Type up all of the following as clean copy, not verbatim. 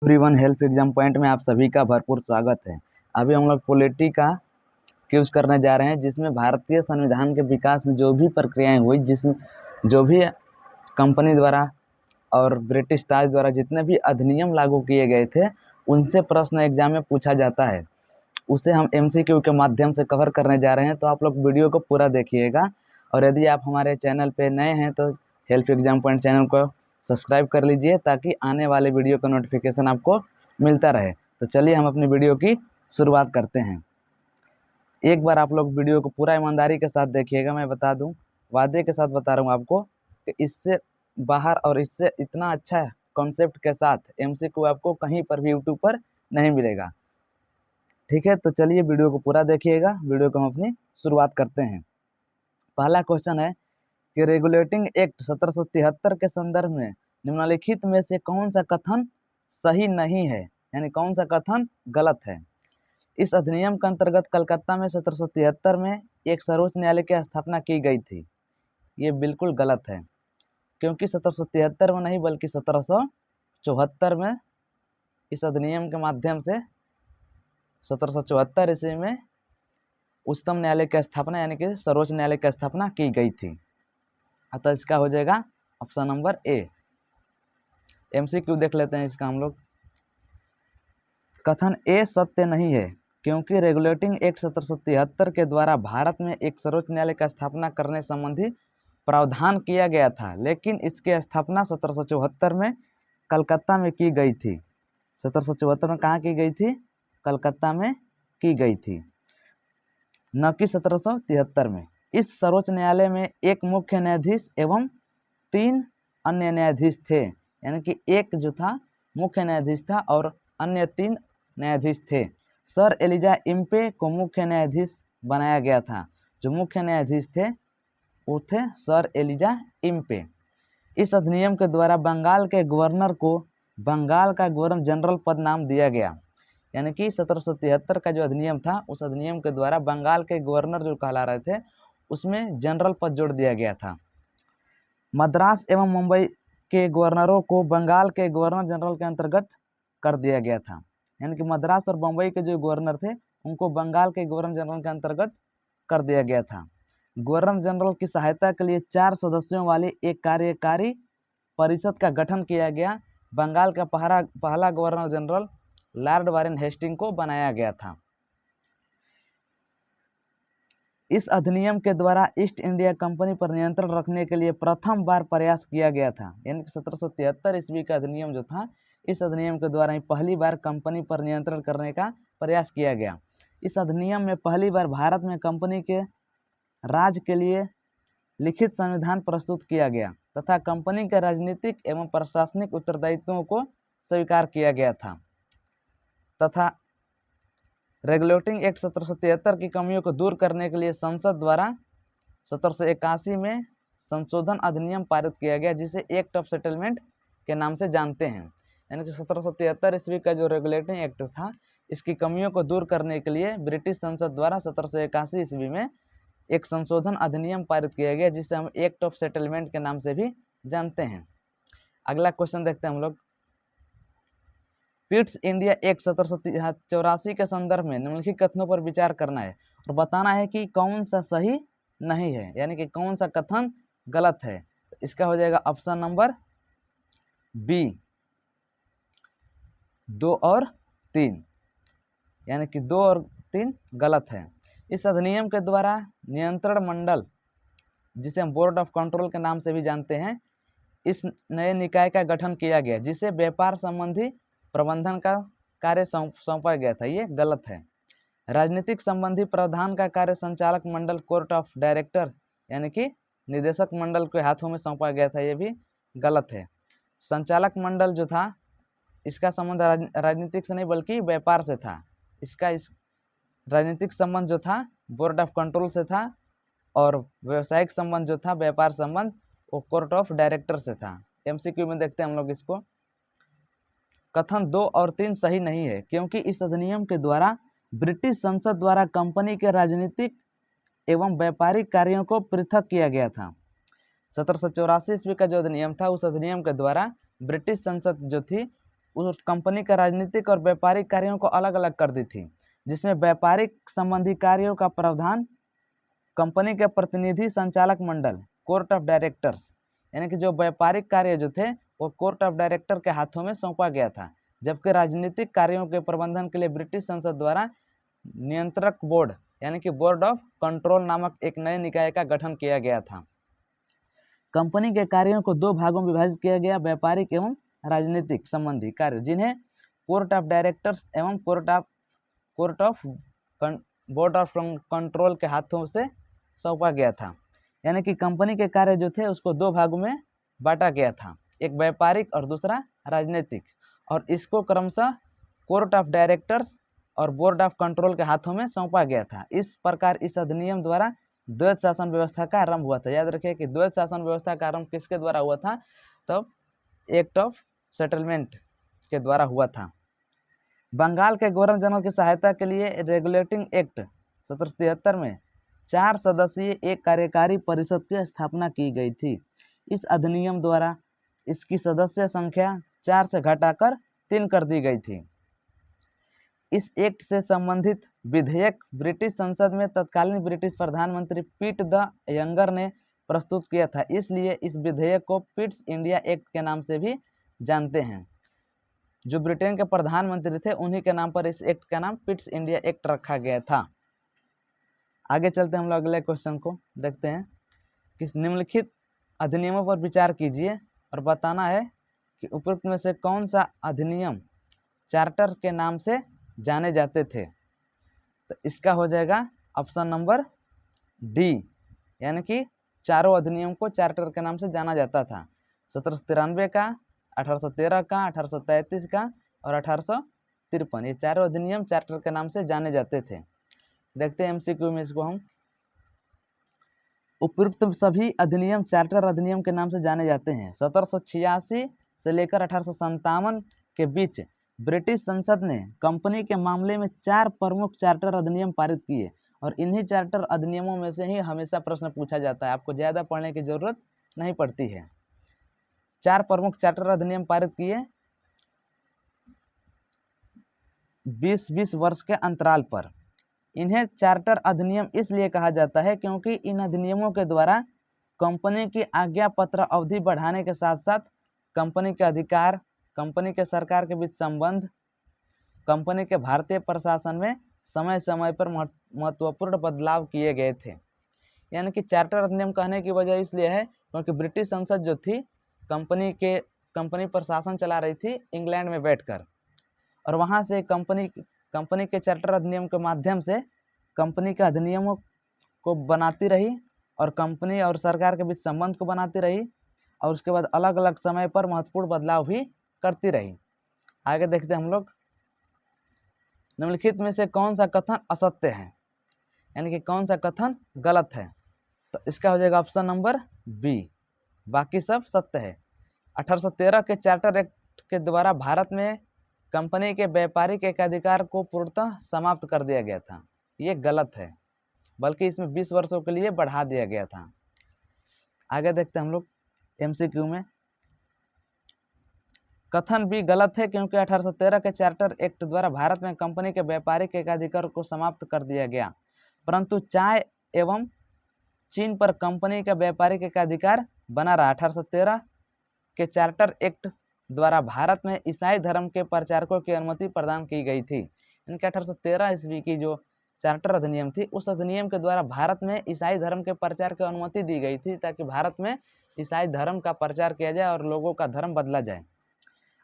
Everyone, health exam point में आप सभी का भरपूर स्वागत है। अभी हम लोग पॉलिटी का क्विज करने जा रहे हैं, जिसमें भारतीय संविधान के विकास में जो भी प्रक्रियाएं हुई, जिसमें जो भी कंपनी द्वारा और ब्रिटिश ताज द्वारा जितने भी अधिनियम लागू किए गए थे, उनसे प्रश्न एग्जाम में पूछा जाता है। उसे हम MCQ के माध्यम से कवर करने जा रहे हैं, तो आप लोग वीडियो को पूरा देखिएगा। और यदि आप हमारे चैनल पे नए हैं तो हेल्थ एग्जाम पॉइंट चैनल को सब्सक्राइब कर लीजिए, ताकि आने वाले वीडियो का नोटिफिकेशन आपको मिलता रहे। तो चलिए हम अपनी वीडियो की शुरुआत करते हैं। एक बार आप लोग वीडियो को पूरा ईमानदारी के साथ देखिएगा। मैं बता दूं, वादे के साथ बता रहा हूं आपको कि इससे बाहर और इससे इतना अच्छा कॉन्सेप्ट के साथ MCQ आपको कहीं पर भी यूट्यूब पर नहीं मिलेगा। ठीक है, तो चलिए वीडियो को पूरा देखिएगा। वीडियो को हम अपनी शुरुआत करते हैं। पहला क्वेश्चन है कि रेगुलेटिंग एक्ट 1773 के संदर्भ में निम्नलिखित में से कौन सा कथन सही नहीं है, यानी कौन सा कथन गलत है। इस अधिनियम के अंतर्गत कलकत्ता में 1773 में एक सर्वोच्च न्यायालय की स्थापना की गई थी। ये बिल्कुल गलत है, क्योंकि 1773 में नहीं बल्कि 1774 में इस अधिनियम के माध्यम से 1774 ईस्वी में उच्चतम न्यायालय की स्थापना यानी कि सर्वोच्च न्यायालय की स्थापना की गई थी। अतः इसका हो जाएगा ऑप्शन नंबर ए। MCQ देख लेते हैं इसका हम लोग। कथन ए सत्य नहीं है, क्योंकि रेगुलेटिंग एक्ट 1773 के द्वारा भारत में एक सर्वोच्च न्यायालय का स्थापना करने संबंधी प्रावधान किया गया था, लेकिन इसकी स्थापना 1774 में कलकत्ता में की गई थी। 1774 में कहाँ की गई थी? कलकत्ता में की गई थी, न कि 1773 में। इस सर्वोच्च न्यायालय में एक मुख्य न्यायाधीश एवं 3 अन्य न्यायाधीश थे, यानी कि एक जो था मुख्य न्यायाधीश था और अन्य 3 न्यायाधीश थे। सर एलिजा इम्पे को मुख्य न्यायाधीश बनाया गया था। जो मुख्य न्यायाधीश थे वो थे सर एलिजा इम्पे। इस अधिनियम के द्वारा बंगाल के गवर्नर को बंगाल का गवर्नर जनरल पद नाम दिया गया, यानी कि 1773 का जो अधिनियम था, उस अधिनियम के द्वारा बंगाल के गवर्नर जो कहला रहे थे, उसमें जनरल पद जोड़ दिया गया था। मद्रास एवं मुंबई के गवर्नरों को बंगाल के गवर्नर जनरल के अंतर्गत कर दिया गया था, यानी कि मद्रास और मुंबई के जो गवर्नर थे उनको बंगाल के गवर्नर जनरल के अंतर्गत कर दिया गया था। गवर्नर जनरल की सहायता के लिए 4 सदस्यों वाली एक कार्यकारी परिषद का गठन किया गया। बंगाल का पहला governor general Lord Warren Hasting को बनाया गया था। इस अधिनियम के द्वारा ईस्ट इंडिया कंपनी पर नियंत्रण रखने के लिए प्रथम बार प्रयास किया गया था, यानी कि 1773 ईस्वी का अधिनियम जो था, इस अधिनियम के द्वारा ही पहली बार कंपनी पर नियंत्रण करने का प्रयास किया गया। इस अधिनियम में पहली बार भारत में कंपनी के राज के लिए लिखित संविधान प्रस्तुत किया गया तथा कंपनी के राजनीतिक एवं प्रशासनिक उत्तरदायित्वों को स्वीकार किया गया था तथा रेगुलेटिंग एक्ट 1773 की कमियों को दूर करने के लिए संसद द्वारा 1781 में संशोधन अधिनियम पारित किया गया, जिसे एक्ट ऑफ सेटलमेंट के नाम से जानते हैं। यानी कि 1773 ईस्वी का जो रेगुलेटिंग एक्ट था, इसकी कमियों को दूर करने के लिए ब्रिटिश संसद द्वारा 1781 ईस्वी में एक संशोधन अधिनियम पारित किया गया, जिसे हम एक्ट ऑफ सेटलमेंट के नाम से भी जानते हैं। अगला क्वेश्चन देखते हैं हम लोग। पिट्स इंडिया एक्ट 1784 के संदर्भ में निम्नलिखित कथनों पर विचार करना है और बताना है कि कौन सा सही नहीं है, यानी कि कौन सा कथन गलत है। इसका हो जाएगा ऑप्शन नंबर बी, 2 और 3, यानी कि 2 और 3 गलत है। इस अधिनियम के द्वारा नियंत्रण मंडल, जिसे हम बोर्ड ऑफ कंट्रोल के नाम से भी जानते हैं, इस नए निकाय का गठन किया गया, जिसे व्यापार संबंधी प्रबंधन का कार्य सौंपा गया था। ये गलत है। राजनीतिक संबंधी प्रावधान का कार्य संचालक मंडल कोर्ट ऑफ डायरेक्टर यानी कि निदेशक मंडल के हाथों में सौंपा गया था। ये भी गलत है। संचालक मंडल जो था, इसका संबंध राजनीतिक से नहीं बल्कि व्यापार से था। इस राजनीतिक संबंध जो था बोर्ड ऑफ कंट्रोल से था, और व्यवसायिक संबंध जो था, व्यापार संबंध, वो कोर्ट ऑफ डायरेक्टर से था। MCQ में देखते हैं हम लोग इसको। कथन 2 और 3 सही नहीं है, क्योंकि इस अधिनियम के द्वारा ब्रिटिश संसद द्वारा कंपनी के राजनीतिक एवं व्यापारिक कार्यों को पृथक किया गया था। 1784 ईस्वी का जो अधिनियम था, उस अधिनियम के द्वारा ब्रिटिश संसद जो थी उस कंपनी का राजनीतिक और व्यापारिक कार्यों को अलग अलग कर दी थी, जिसमें व्यापारिक संबंधी कार्यों का प्रावधान कंपनी के प्रतिनिधि संचालक मंडल कोर्ट ऑफ डायरेक्टर्स, यानी कि जो व्यापारिक कार्य जो थे वो कोर्ट ऑफ डायरेक्टर के हाथों में सौंपा गया था, जबकि राजनीतिक कार्यों के प्रबंधन के लिए ब्रिटिश संसद द्वारा नियंत्रक बोर्ड यानी कि बोर्ड ऑफ कंट्रोल नामक एक नए निकाय का गठन किया गया था। कंपनी के कार्यों को दो भागों में विभाजित किया गया, व्यापारिक एवं राजनीतिक संबंधी कार्य, जिन्हें कोर्ट ऑफ डायरेक्टर्स एवं court of board of control के हाथों से सौंपा गया था। यानी कि कंपनी के कार्य जो थे उसको दो भागों में बांटा गया था, एक व्यापारिक और दूसरा राजनीतिक, और इसको क्रमशः कोर्ट ऑफ डायरेक्टर्स और बोर्ड ऑफ कंट्रोल के हाथों में सौंपा गया था। इस प्रकार इस अधिनियम द्वारा द्वैत शासन व्यवस्था का आरंभ हुआ था। याद रखिए कि द्वैत शासन व्यवस्था का आरंभ किसके द्वारा हुआ था? तो एक्ट ऑफ सेटलमेंट के द्वारा हुआ था। बंगाल के गवर्नर जनरल की सहायता के लिए रेगुलेटिंग एक्ट 1773 में 4 सदस्यीय एक कार्यकारी परिषद की स्थापना की गई थी। इस अधिनियम द्वारा इसकी सदस्य संख्या 4 से घटाकर 3 कर दी गई थी। इस एक्ट से संबंधित विधेयक ब्रिटिश संसद में तत्कालीन ब्रिटिश प्रधानमंत्री पीट द यंगर ने प्रस्तुत किया था, इसलिए इस विधेयक को पिट्स इंडिया एक्ट के नाम से भी जानते हैं। जो ब्रिटेन के प्रधानमंत्री थे उन्हीं के नाम पर इस एक्ट का नाम पिट्स इंडिया एक्ट रखा गया था। आगे चलते हम लोग अगले क्वेश्चन को देखते हैं कि निम्नलिखित अधिनियमों पर विचार कीजिए और बताना है कि उपरोक्त में से कौन सा अधिनियम चार्टर के नाम से जाने जाते थे। तो इसका हो जाएगा ऑप्शन नंबर डी, यानी कि चारों अधिनियम को चार्टर के नाम से जाना जाता था। 1793 का, 1813 का, 1833 का और 1853, ये चारों अधिनियम चार्टर के नाम से जाने जाते थे। देखते हैं एमसीक्यू में इसको हम। उपयुक्त सभी अधिनियम चार्टर अधिनियम के नाम से जाने जाते हैं। 1786 से लेकर 1857 के बीच ब्रिटिश संसद ने कंपनी के मामले में 4 प्रमुख चार्टर अधिनियम पारित किए, और इन्हीं चार्टर अधिनियमों में से ही हमेशा प्रश्न पूछा जाता है, आपको ज़्यादा पढ़ने की जरूरत नहीं पड़ती है। 4 प्रमुख चार्टर अधिनियम पारित किए 20-20 वर्ष के अंतराल पर। इन्हें चार्टर अधिनियम इसलिए कहा जाता है क्योंकि इन अधिनियमों के द्वारा कंपनी की आज्ञा पत्र अवधि बढ़ाने के साथ साथ कंपनी के अधिकार, कंपनी के सरकार के बीच संबंध, कंपनी के भारतीय प्रशासन में समय समय पर महत्वपूर्ण बदलाव किए गए थे। यानी कि चार्टर अधिनियम कहने की वजह इसलिए है क्योंकि ब्रिटिश संसद जो थी कंपनी पर शासन चला रही थी इंग्लैंड में बैठकर, और वहाँ से कंपनी के चार्टर अधिनियम के माध्यम से कंपनी के अधिनियमों को बनाती रही और कंपनी और सरकार के बीच संबंध को बनाती रही, और उसके बाद अलग अलग समय पर महत्वपूर्ण बदलाव भी करती रही। आगे देखते हैं हम लोग, निम्नलिखित में से कौन सा कथन असत्य है, यानी कि कौन सा कथन गलत है। तो इसका हो जाएगा ऑप्शन नंबर बी, बाकी सब सत्य है। 1813 के चार्टर एक्ट के द्वारा भारत में कंपनी के व्यापारिक एकाधिकार को पूर्णतः समाप्त कर दिया गया था, ये गलत है, बल्कि इसमें 20 वर्षों के लिए बढ़ा दिया गया था। आगे देखते हैं हम लोग एमसीक्यू में। कथन भी गलत है क्योंकि 1813 के चार्टर एक्ट द्वारा भारत में कंपनी के व्यापारिक एकाधिकार को समाप्त कर दिया गया, परंतु चाय एवं चीन पर कंपनी का व्यापारिक एकाधिकार बना रहा। 1813 के चार्टर एक्ट द्वारा भारत में ईसाई धर्म के प्रचारकों की अनुमति प्रदान की गई थी। इनके 1813 ईस्वी की जो चार्टर अधिनियम थी उस अधिनियम के द्वारा भारत में ईसाई धर्म के प्रचार की अनुमति दी गई थी, ताकि भारत में ईसाई धर्म का प्रचार किया जाए और लोगों का धर्म बदला जाए।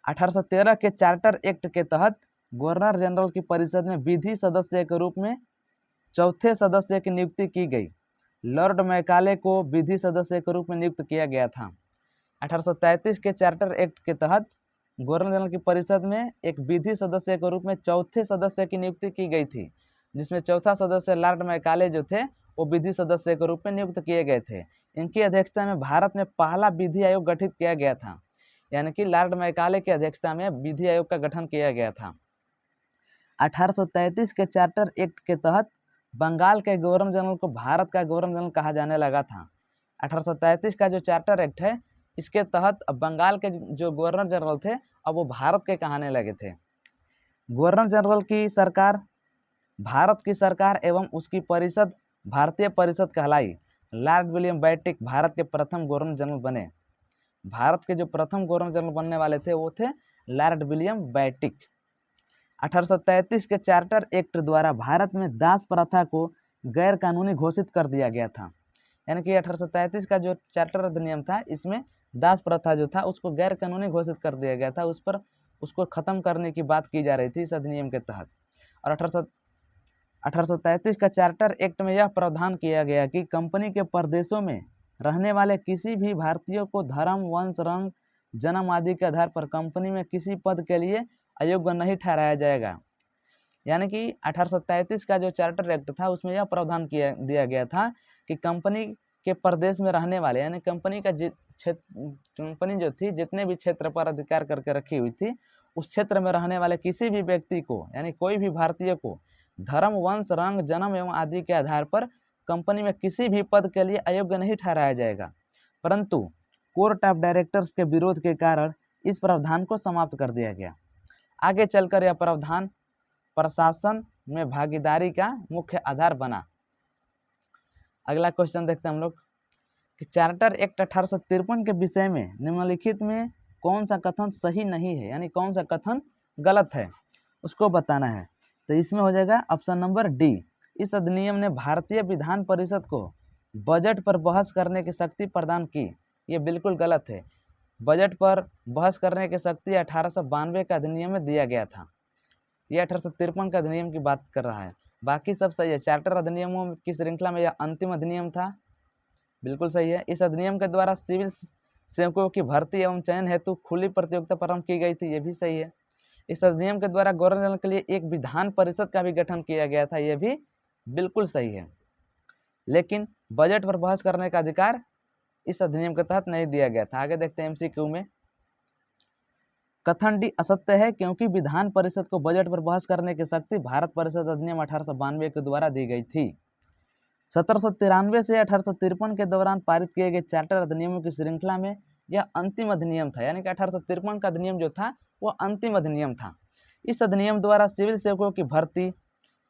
1813 के चार्टर एक्ट के तहत गवर्नर जनरल की परिषद में विधि सदस्य के रूप में चौथे सदस्य की नियुक्ति की गई। लॉर्ड मैकाले को विधि सदस्य के रूप में नियुक्त किया गया था। 1833 के चार्टर एक्ट के तहत गवर्नर जनरल की परिषद में एक विधि सदस्य के रूप में चौथे सदस्य की नियुक्ति की गई थी, जिसमें चौथा सदस्य लॉर्ड मैकाले जो थे वो विधि सदस्य के रूप में नियुक्त किए गए थे। इनकी अध्यक्षता में भारत में पहला विधि आयोग गठित किया गया था, यानी कि लॉर्ड मैकाले की अध्यक्षता में विधि आयोग का गठन किया गया था। 1833 के चार्टर एक्ट के तहत बंगाल के गवर्नर जनरल को भारत का गवर्नर जनरल कहा जाने लगा था। 1833 का जो चार्टर एक्ट है इसके तहत बंगाल के जो गवर्नर जनरल थे अब वो भारत के कहने लगे थे। गवर्नर जनरल की सरकार भारत की सरकार एवं उसकी परिषद भारतीय परिषद कहलाई। लॉर्ड विलियम बेंटिक भारत के प्रथम गवर्नर जनरल बने। भारत के जो प्रथम गवर्नर जनरल बनने वाले थे वो थे लॉर्ड विलियम बेंटिक। 1833 के चार्टर एक्ट द्वारा भारत में दास प्रथा को गैर कानूनी घोषित कर दिया गया था। यानी कि 1833 का जो चार्टर अधिनियम था, इसमें दास प्रथा जो था उसको गैर कानूनी घोषित कर दिया गया था, उस पर उसको खत्म करने की बात की जा रही थी इस अधिनियम के तहत। और 1833 का चार्टर एक्ट में यह प्रावधान किया गया कि कंपनी के प्रदेशों में रहने वाले किसी भी भारतीय को धर्म, वंश, रंग, जन्म आदि के आधार पर कंपनी में किसी पद के लिए अयोग्य नहीं ठहराया जाएगा। यानी कि 1833 का जो चार्टर एक्ट था उसमें यह प्रावधान दिया गया था कि कंपनी के प्रदेश में रहने वाले, यानी कंपनी का कंपनी जो थी जितने भी क्षेत्र पर अधिकार करके रखी हुई थी, उस क्षेत्र में रहने वाले किसी भी व्यक्ति को, यानी कोई भी भारतीय को धर्म, वंश, रंग, जन्म एवं आदि के आधार पर कंपनी में किसी भी पद के लिए अयोग्य नहीं ठहराया जाएगा। परंतु कोर्ट ऑफ डायरेक्टर्स के विरोध के कारण इस प्रावधान को समाप्त कर दिया गया। आगे चलकर यह प्रावधान प्रशासन में भागीदारी का मुख्य आधार बना। अगला क्वेश्चन देखते हैं हम लोग कि चार्टर एक्ट 1853 के विषय में निम्नलिखित में कौन सा कथन सही नहीं है, यानी कौन सा कथन गलत है, उसको बताना है। तो इसमें हो जाएगा ऑप्शन नंबर डी। इस अधिनियम ने भारतीय विधान परिषद को बजट पर बहस करने की शक्ति प्रदान की। ये बिल्कुल गलत है। बजट पर बहस करने की शक्ति 1892 का अधिनियम में दिया गया था। ये 1853 का अधिनियम की बात कर रहा है, बाकी सब सही है। चार्टर अधिनियमों की श्रृंखला में यह अंतिम अधिनियम था, बिल्कुल सही है। इस अधिनियम के द्वारा सिविल सेवकों की भर्ती एवं चयन हेतु खुली प्रतियोगिता प्रारंभ की गई थी, ये भी सही है। इस अधिनियम के द्वारा गवर्नर जनरल के लिए एक विधान परिषद का भी गठन किया गया था, यह भी बिल्कुल सही है। लेकिन बजट पर बहस करने का अधिकार इस अधिनियम के तहत नहीं दिया गया था। आगे देखते हैं एमसीक्यू में। कथन डी असत्य है क्योंकि विधान परिषद को बजट पर बहस करने की शक्ति भारत परिषद अधिनियम 1892 के द्वारा दी गई थी। 1793 से 1853 के दौरान पारित किए गए चार्टर अधिनियमों की श्रृंखला में यह अंतिम अधिनियम था, यानी कि 1853 का अधिनियम जो था वो अंतिम अधिनियम था। इस अधिनियम द्वारा सिविल सेवकों की भर्ती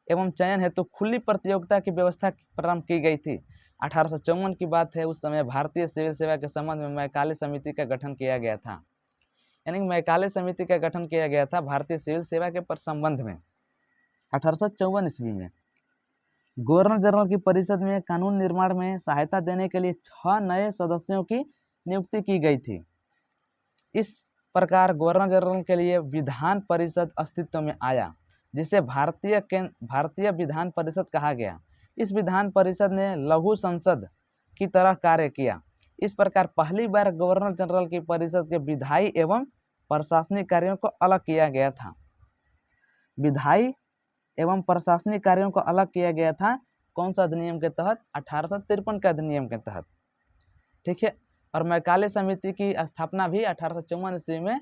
एवं चयन हेतु खुली प्रतियोगिता की व्यवस्था प्रारंभ की गई थी। 1854 की बात है, उस समय भारतीय सिविल सेवा के संबंध में मैकाले समिति का गठन किया गया था, यानी मैकाले समिति का गठन किया गया था भारतीय सिविल सेवा के संबंध में 1854 ईस्वी में। गवर्नर जनरल की परिषद में कानून निर्माण में सहायता देने के लिए 6 नए सदस्यों की नियुक्ति की गई थी। इस प्रकार गवर्नर जनरल के लिए विधान परिषद अस्तित्व में आया, जिसे भारतीय विधान परिषद कहा गया। इस विधान परिषद ने लघु संसद की तरह कार्य किया। इस प्रकार पहली बार गवर्नर जनरल की परिषद के विधायी एवं प्रशासनिक कार्यों को अलग किया गया था। विधायी एवं प्रशासनिक कार्यों को अलग किया गया था कौन सा अधिनियम के तहत? 1853 के अधिनियम के तहत, ठीक है। और मैकाले समिति की स्थापना भी 1854 ईस्वी में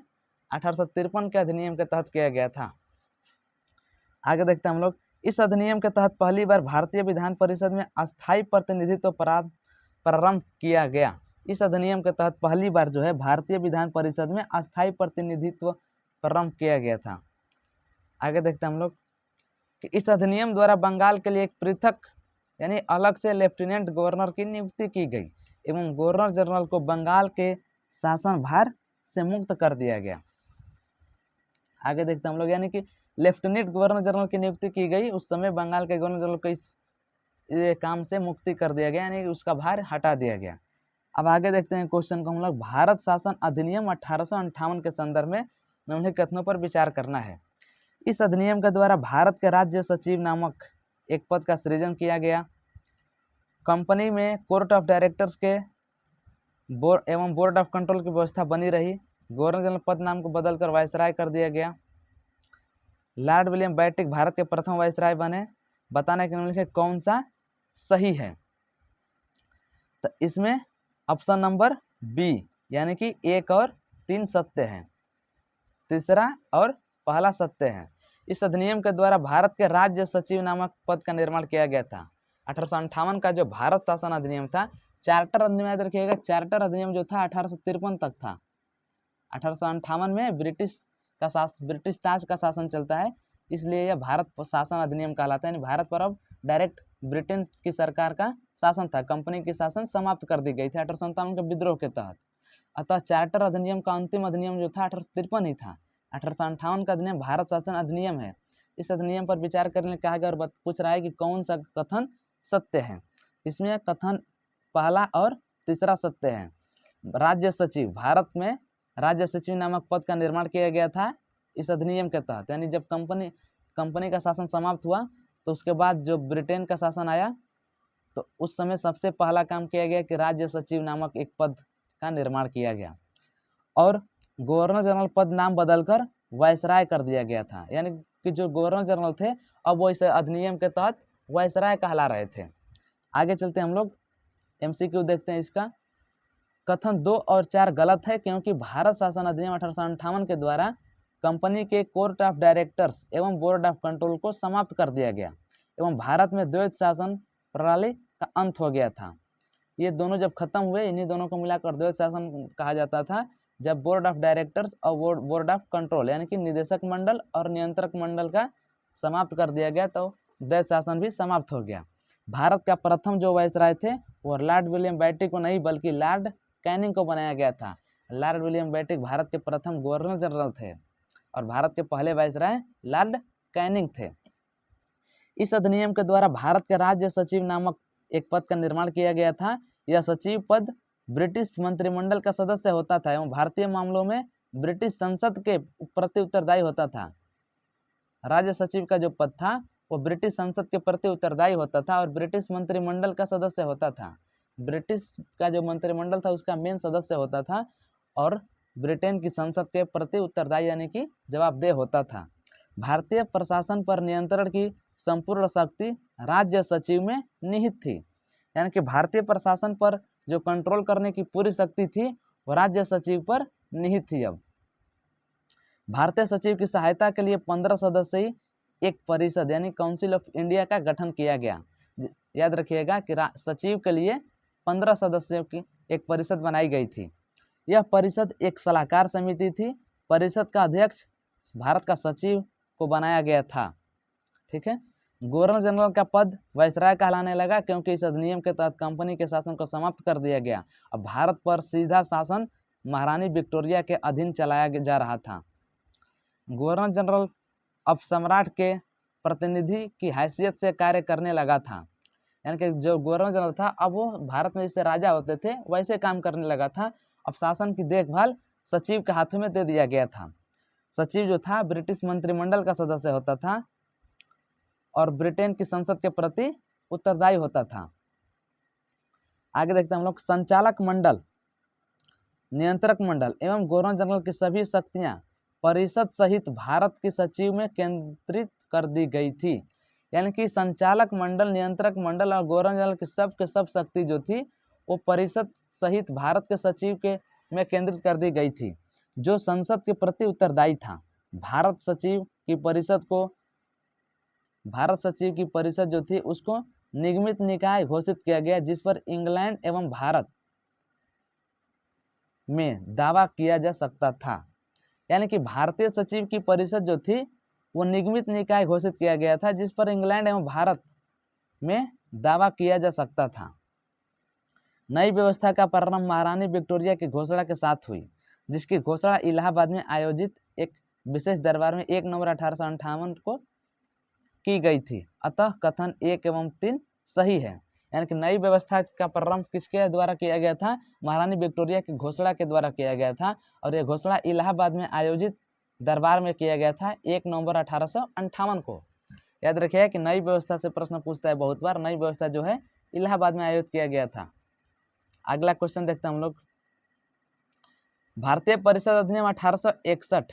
1853 के अधिनियम के तहत किया गया था। आगे देखते हैं हम लोग। इस अधिनियम के तहत पहली बार भारतीय विधान परिषद में अस्थायी प्रतिनिधित्व प्रारंभ किया गया। इस अधिनियम के तहत पहली बार जो है भारतीय विधान परिषद में अस्थायी प्रतिनिधित्व प्रारंभ किया गया था। आगे देखते हैं हम लोग कि इस अधिनियम द्वारा बंगाल के लिए एक पृथक यानी अलग से लेफ्टिनेंट गवर्नर की नियुक्ति की गई एवं गवर्नर जनरल को बंगाल के शासन भार से मुक्त कर दिया गया। आगे देखते हैं हम लोग, यानी कि लेफ्टिनेंट गवर्नर जनरल की नियुक्ति की गई, उस समय बंगाल के गवर्नर जनरल को इस काम से मुक्ति कर दिया गया, यानी उसका भार हटा दिया गया। अब आगे देखते हैं क्वेश्चन को हम लोग। भारत शासन अधिनियम 1858 के संदर्भ में उन्हें कथनों पर विचार करना है। इस अधिनियम के द्वारा भारत के राज्य सचिव नामक एक पद का सृजन किया गया। कंपनी में कोर्ट ऑफ डायरेक्टर्स के बोर्ड एवं बोर्ड ऑफ कंट्रोल की व्यवस्था बनी रही। गवर्नर जनरल पद नाम को बदलकर वायसराय कर दिया गया। लॉर्ड विलियम बेंटिक भारत के प्रथम वायसराय बने। बताने के निम्नलिखित कौन सा सही है? तो इसमें ऑप्शन नंबर बी यानी कि 1 और 3 सत्य है, तीसरा और पहला सत्य है। इस अधिनियम के द्वारा भारत के राज्य सचिव नामक पद का निर्माण किया गया था। 1858 का जो भारत शासन अधिनियम था, चार्टर अधिनियम याद रखिएगा, चार्टर अधिनियम जो था 1853 तक था। 1858 में ब्रिटिश ताज का शासन चलता है, इसलिए यह भारत शासन अधिनियम कहलाता है। यानी भारत पर अब डायरेक्ट ब्रिटेन की सरकार का शासन था, कंपनी की शासन समाप्त कर दी गई थी 1857 के विद्रोह के तहत। अतः चार्टर अधिनियम का अंतिम अधिनियम जो था 1853 ही था। 1858 का अधिनियम भारत शासन अधिनियम है। इस अधिनियम पर विचार करने कहा गया और पूछ रहा है कि कौन सा कथन सत्य है। इसमें कथन पहला और तीसरा सत्य है। राज्य सचिव, भारत में राज्य सचिव नामक पद का निर्माण किया गया था इस अधिनियम के तहत। यानी जब कंपनी का शासन समाप्त हुआ तो उसके बाद जो ब्रिटेन का शासन आया तो उस समय सबसे पहला काम किया गया कि राज्य सचिव नामक एक पद का निर्माण किया गया और गवर्नर जनरल पद नाम बदलकर वायसराय कर दिया गया था। यानी कि जो गवर्नर जनरल थे अब वो इस अधिनियम के तहत वायसराय कहला रहे थे। आगे चलते हम लोग MCQ देखते हैं। इसका कथन 2 और 4 गलत है, क्योंकि भारत शासन अधिनियम 1858 के द्वारा कंपनी के कोर्ट ऑफ डायरेक्टर्स एवं बोर्ड ऑफ कंट्रोल को समाप्त कर दिया गया एवं भारत में द्वैत शासन प्रणाली का अंत हो गया था। ये दोनों जब खत्म हुए, इन्हीं दोनों को मिलाकर द्वैत शासन कहा जाता था। जब बोर्ड ऑफ डायरेक्टर्स और बोर्ड ऑफ कंट्रोल यानी कि निदेशक मंडल और नियंत्रक मंडल का समाप्त कर दिया गया तो द्वैत शासन भी समाप्त हो गया। भारत का प्रथम जो वायसराय थे वो लॉर्ड विलियम बेंटिक को नहीं बल्कि लॉर्ड कैनिंग को बनाया गया था। लॉर्ड विलियम बेंटिक भारत के प्रथम गवर्नर जनरल थे और भारत के पहले वायसराय लॉर्ड कैनिंग थे। इस अधिनियम के द्वारा भारत के राज्य सचिव नामक एक पद का निर्माण किया गया था। यह सचिव पद ब्रिटिश मंत्रिमंडल का सदस्य होता था एवं भारतीय मामलों में ब्रिटिश संसद के प्रति उत्तरदायी होता था। राज्य सचिव का जो पद था वो ब्रिटिश संसद के प्रति उत्तरदायी होता था और ब्रिटिश मंत्रिमंडल का सदस्य होता था। ब्रिटिश का जो मंत्रिमंडल था उसका मेन सदस्य होता था और ब्रिटेन की संसद के प्रति उत्तरदायी यानी कि जवाबदेह होता था। भारतीय प्रशासन पर नियंत्रण की संपूर्ण शक्ति राज्य सचिव में निहित थी। यानी कि भारतीय प्रशासन पर जो कंट्रोल करने की पूरी शक्ति थी वो राज्य सचिव पर निहित थी। अब भारतीय सचिव की सहायता के लिए 15 सदस्यीय एक परिषद यानी काउंसिल ऑफ इंडिया का गठन किया गया। याद रखिएगा कि सचिव के लिए 15 सदस्यों की एक परिषद बनाई गई थी। यह परिषद एक सलाहकार समिति थी। परिषद का अध्यक्ष भारत का सचिव को बनाया गया था। ठीक है। गवर्नर जनरल का पद वायसराय कहलाने लगा क्योंकि इस अधिनियम के तहत कंपनी के शासन को समाप्त कर दिया गया। अब भारत पर सीधा शासन महारानी विक्टोरिया के अधीन चलाया जा रहा था। गवर्नर जनरल अब सम्राट के प्रतिनिधि की हैसियत से कार्य करने लगा था। यानी कि जो गवर्नर जनरल था अब वो भारत में जैसे राजा होते थे वैसे काम करने लगा था। अब शासन की देखभाल सचिव के हाथों में दे दिया गया था। सचिव जो था ब्रिटिश मंत्रिमंडल का सदस्य होता था और ब्रिटेन की संसद के प्रति उत्तरदायी होता था। आगे देखते हैं हम लोग। संचालक मंडल, नियंत्रक मंडल एवं गवर्नर जनरल की सभी शक्तियां परिषद सहित भारत के सचिव में केंद्रित कर दी गई थी। यानी कि संचालक मंडल, नियंत्रक मंडल और गवर्नर जनरल की सब शक्ति जो थी वो परिषद सहित भारत के सचिव के में केंद्रित कर दी गई थी, जो संसद के प्रति उत्तरदायी था। भारत सचिव की परिषद जो थी उसको निगमित निकाय घोषित किया गया, जिस पर इंग्लैंड एवं भारत में दावा किया जा सकता था। यानी कि भारतीय सचिव की परिषद जो थी वो निगमित निकाय घोषित किया गया था, जिस पर इंग्लैंड एवं भारत में दावा किया जा सकता था। नई व्यवस्था का प्रारंभ महारानी विक्टोरिया की घोषणा के साथ हुई, जिसकी घोषणा इलाहाबाद में आयोजित एक विशेष दरबार में 1 नवंबर 1858 को की गई थी। अतः कथन 1 एवं 3 सही है। यानी कि नई व्यवस्था का प्रारंभ किसके द्वारा किया गया था? महारानी विक्टोरिया की घोषणा के द्वारा किया गया था और यह घोषणा इलाहाबाद में आयोजित दरबार में किया गया था 1 नवंबर 1858 को। याद रखिए कि नई व्यवस्था से प्रश्न पूछता है बहुत बार। नई व्यवस्था जो है इलाहाबाद में आयोजित किया गया था। अगला क्वेश्चन देखते हैं हम लोग। भारतीय परिषद अधिनियम 1861,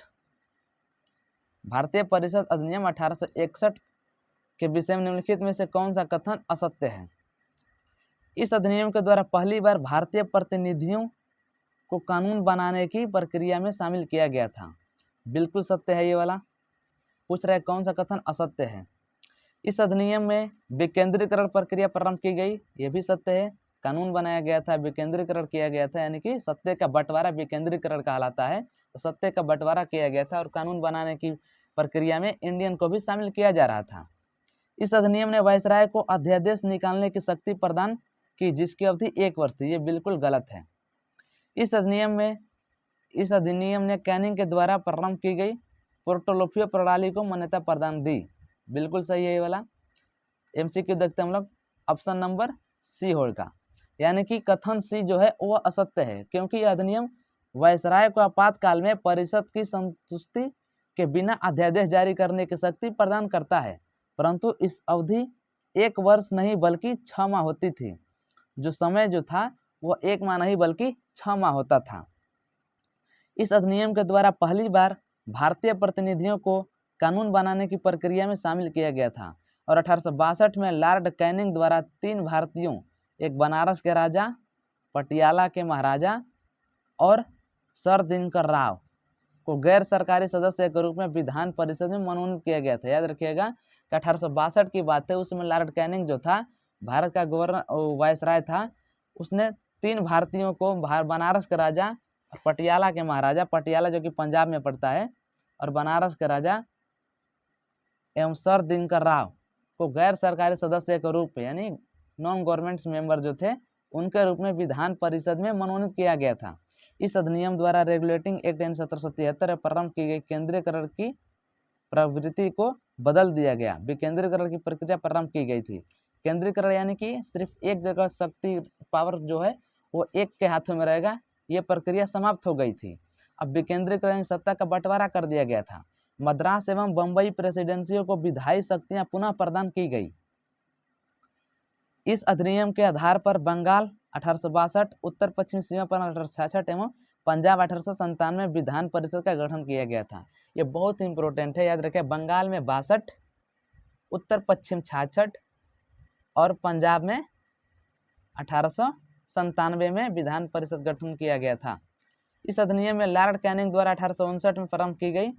भारतीय परिषद अधिनियम 1861 के विषय में निम्नलिखित में से कौन सा कथन असत्य है? इस अधिनियम के द्वारा पहली बार भारतीय प्रतिनिधियों को कानून बनाने की प्रक्रिया में शामिल किया गया था। बिल्कुल सत्य है ये वाला। पूछ रहा है कौन सा कथन असत्य है? इस अधिनियम में विकेंद्रीकरण प्रक्रिया प्रारंभ की गई, ये भी सत्य है। कानून बनाया गया था, विकेंद्रीकरण किया गया था, यानी कि सत्ता का बंटवारा विकेंद्रीकरण कहलाता है। तो सत्ता का बंटवारा किया गया था और कानून बनाने की प्रक्रिया में इंडियन को भी शामिल किया जा रहा था। इस अधिनियम ने वायसराय को अध्यादेश निकालने की शक्ति प्रदान की, जिसकी अवधि 1 वर्ष थी। ये बिल्कुल गलत है। इस अधिनियम ने कैनिंग के द्वारा प्रारंभ की गई पोर्टोफोलियो प्रणाली को मान्यता प्रदान दी। बिल्कुल सही है ये वाला। एमसीक्यू देखते हैं हम लोग, ऑप्शन नंबर सी होगा, यानी कि कथन सी जो है वो असत्य है, क्योंकि यह अधिनियम वायसराय को आपातकाल में परिषद की संतुष्टि के बिना अध्यादेश जारी करने की शक्ति प्रदान करता है, परंतु इस अवधि 1 वर्ष नहीं बल्कि 6 माह होती थी। जो समय जो था वो 1 माह नहीं बल्कि 6 माह होता था। इस अधिनियम के द्वारा पहली बार भारतीय प्रतिनिधियों को कानून बनाने की प्रक्रिया में शामिल किया गया था और 1862 में लॉर्ड कैनिंग द्वारा 3 भारतीयों, एक बनारस के राजा, पटियाला के महाराजा और सर दिनकर राव को गैर सरकारी सदस्य के रूप में विधान परिषद में मनोनीत किया गया था। याद रखिएगा कि 1862 की बात है, उस समय लॉर्ड कैनिंग जो था भारत का गवर्नर वायसराय था, उसने 3 भारतीयों को बनारस के राजा, पटियाला के महाराजा, पटियाला जो कि पंजाब में पड़ता है, और बनारस के राजा एवं सर दिनकर राव को गैर सरकारी सदस्य के रूप में, यानी नॉन गवर्नमेंट मेंबर जो थे, उनके रूप में विधान परिषद में मनोनीत किया गया था। इस अधिनियम द्वारा रेगुलेटिंग एक्ट 1773 में प्रारंभ की गई केंद्रीकरण की प्रवृत्ति को बदल दिया गया। विकेंद्रीकरण की प्रक्रिया प्रारंभ की गई थी। केंद्रीकरण यानी कि सिर्फ एक जगह शक्ति पावर जो है वो एक के हाथों में रहेगा, ये प्रक्रिया समाप्त हो गई थी। अब विकेंद्रीकरण सत्ता का बंटवारा कर दिया गया था। मद्रास एवं बम्बई प्रेसिडेंसियों को विधायी शक्तियां पुनः प्रदान की गई। इस अधिनियम के आधार पर बंगाल 1862, उत्तर पश्चिमी सीमा पर 1866 एवं पंजाब 1897 विधान परिषद का गठन किया गया था। ये बहुत इंपॉर्टेंट है, याद रखें। बंगाल में 62, उत्तर पश्चिम 66 और पंजाब में 1897 में विधान परिषद गठन किया गया था। इस अधिनियम में लॉर्ड कैनिंग द्वारा 1859 में प्रारंभ की गई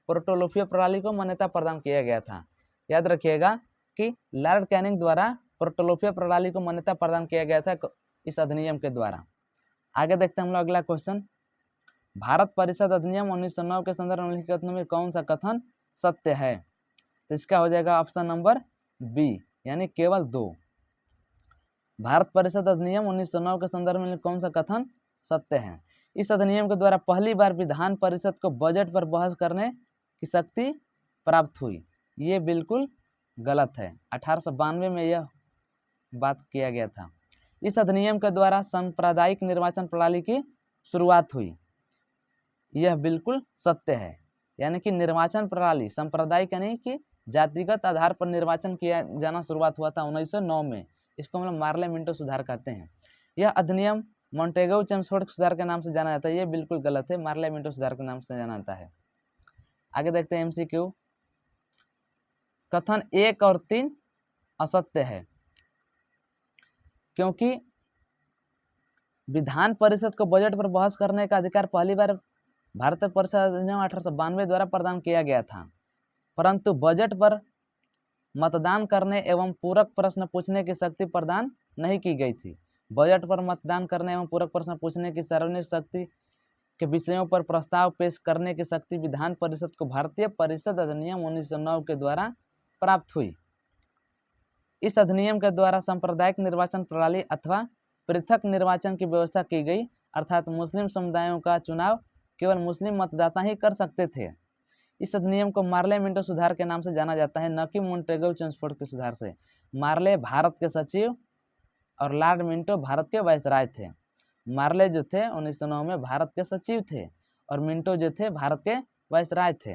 पोर्टोफोलियो प्रणाली को मान्यता प्रदान किया गया था। याद रखिएगा कि लॉर्ड कैनिंग द्वारा पोर्टोफोलियो प्रणाली को मान्यता प्रदान किया गया था इस अधिनियम के द्वारा। आगे देखते हैं हम लोग अगला क्वेश्चन। भारत परिषद अधिनियम 1909 के संदर्भ में निम्नलिखित में कौन सा कथन सत्य है? तो इसका हो जाएगा ऑप्शन नंबर बी, यानी केवल 2। भारत परिषद अधिनियम 1909 के संदर्भ में कौन सा कथन सत्य है? इस अधिनियम के द्वारा पहली बार विधान परिषद को बजट पर बहस करने की शक्ति प्राप्त हुई। ये बिल्कुल गलत है। 1892 में यह बात किया गया था। इस अधिनियम के द्वारा सांप्रदायिक निर्वाचन प्रणाली की शुरुआत हुई। यह बिल्कुल सत्य है, यानी कि निर्वाचन प्रणाली सांप्रदायिक यानी कि जातिगत आधार पर निर्वाचन किया जाना शुरुआत हुआ था 1909 में। इसको हम लोग मार्ले मिंटो सुधार कहते हैं। यह अधिनियम मॉन्टेगू चेम्सफोर्ड सुधार के नाम से जाना जाता है। ये बिल्कुल गलत है, मार्ले मिंटो सुधार के नाम से जाना जाता है। आगे देखते हैं एमसीक्यू। कथन 1 और 3 असत्य है, क्योंकि विधान परिषद को बजट पर बहस करने का अधिकार पहली बार भारतीय परिषद अधिनियम 1892 द्वारा प्रदान किया गया था, परंतु बजट पर मतदान करने एवं पूरक प्रश्न पूछने की शक्ति प्रदान नहीं की गई थी। बजट पर मतदान करने एवं पूरक प्रश्न पूछने की सार्वजनिक शक्ति के विषयों पर प्रस्ताव पेश करने की शक्ति विधान परिषद को भारतीय परिषद अधिनियम 1909 के द्वारा प्राप्त हुई। इस अधिनियम के द्वारा सांप्रदायिक निर्वाचन प्रणाली अथवा पृथक निर्वाचन की व्यवस्था की गई, अर्थात मुस्लिम समुदायों का चुनाव केवल मुस्लिम मतदाता ही कर सकते थे। इस अधिनियम को मार्ले मिंटो सुधार के नाम से जाना जाता है, न कि मॉन्टेगू चेम्सफोर्ड के सुधार से। मार्ले भारत के सचिव और लॉर्ड मिंटो भारत के वायसराय थे। मार्ले जो थे 1909 में भारत के सचिव थे और मिंटो जो थे भारत के वायसराय थे।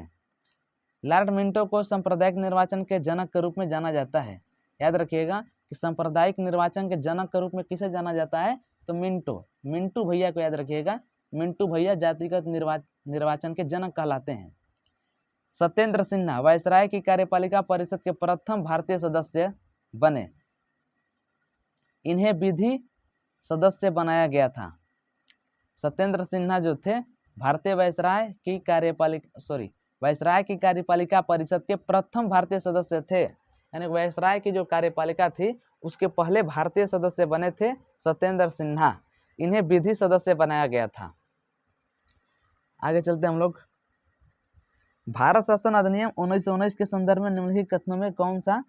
लॉर्ड मिंटो को सांप्रदायिक निर्वाचन के जनक के रूप में जाना जाता है। याद रखिएगा कि सांप्रदायिक निर्वाचन के जनक के रूप में किसे जाना जाता है? तो मिंटू भैया को याद रखिएगा। मिंटू भैया जातिगत निर्वाचन के जनक कहलाते हैं। सत्येंद्र सिन्हा वायसराय की कार्यपालिका परिषद के प्रथम भारतीय सदस्य बने। इन्हें विधि सदस्य बनाया गया था। सत्येंद्र सिन्हा जो थे भारतीय वायसराय की कार्यपालिका परिषद के प्रथम भारतीय सदस्य थे, यानी वायसराय की जो कार्यपालिका थी उसके पहले भारतीय सदस्य बने थे सत्येंद्र सिन्हा, इन्हें विधि सदस्य बनाया गया था। आगे चलते हम लोग। भारत शासन अधिनियम 1919 के संदर्भ में निम्नलिखित कथनों में कौन सा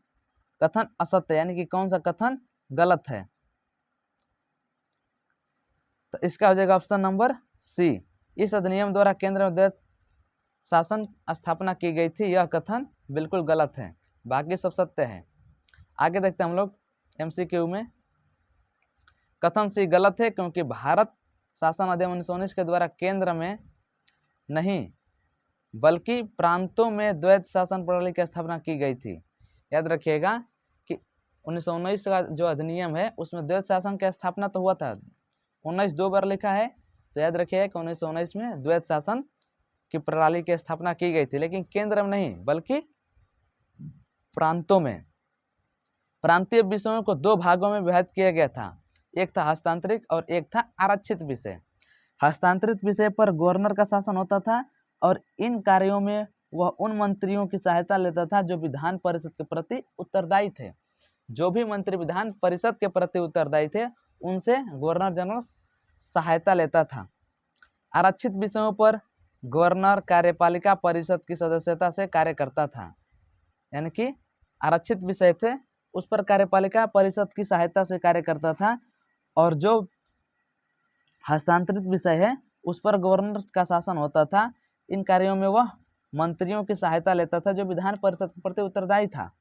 कथन असत्य है, यानी कि कौन सा कथन गलत है? तो इसका हो जाएगा ऑप्शन नंबर सी, इस अधिनियम द्वारा केंद्र में द्वैत शासन स्थापना की गई थी, यह कथन बिल्कुल गलत है, बाकी सब सत्य है। आगे देखते हैं हम लोग एमसीक्यू में। कथन सी गलत है क्योंकि भारत शासन अधिनियम 1919 के द्वारा केंद्र में नहीं बल्कि प्रांतों में द्वैत शासन प्रणाली की स्थापना की गई थी। याद रखिएगा कि 1919 का जो अधिनियम है उसमें द्वैत शासन की स्थापना तो हुआ था, 19 दो बार लिखा है, तो याद रखिएगा कि 1919 में द्वैत शासन की प्रणाली की स्थापना की गई थी, लेकिन केंद्र में नहीं बल्कि प्रांतों में। प्रांतीय विषयों को दो भागों में विभाजित किया गया था, एक था हस्तांतरित और एक था आरक्षित विषय। हस्तांतरित विषय पर गवर्नर का शासन होता था और इन कार्यों में वह उन मंत्रियों की सहायता लेता था जो विधान परिषद के प्रति उत्तरदायी थे। जो भी मंत्री विधान परिषद के प्रति उत्तरदायी थे उनसे गवर्नर जनरल सहायता लेता था। आरक्षित विषयों पर गवर्नर कार्यपालिका परिषद की सदस्यता से कार्य करता था, यानी कि आरक्षित विषय थे उस पर कार्यपालिका परिषद की सहायता से कार्य करता था, और जो हस्तांतरित विषय है उस पर गवर्नर का शासन होता था। इन कार्यों में वह मंत्रियों की सहायता लेता था जो विधान परिषद के प्रति उत्तरदायी था,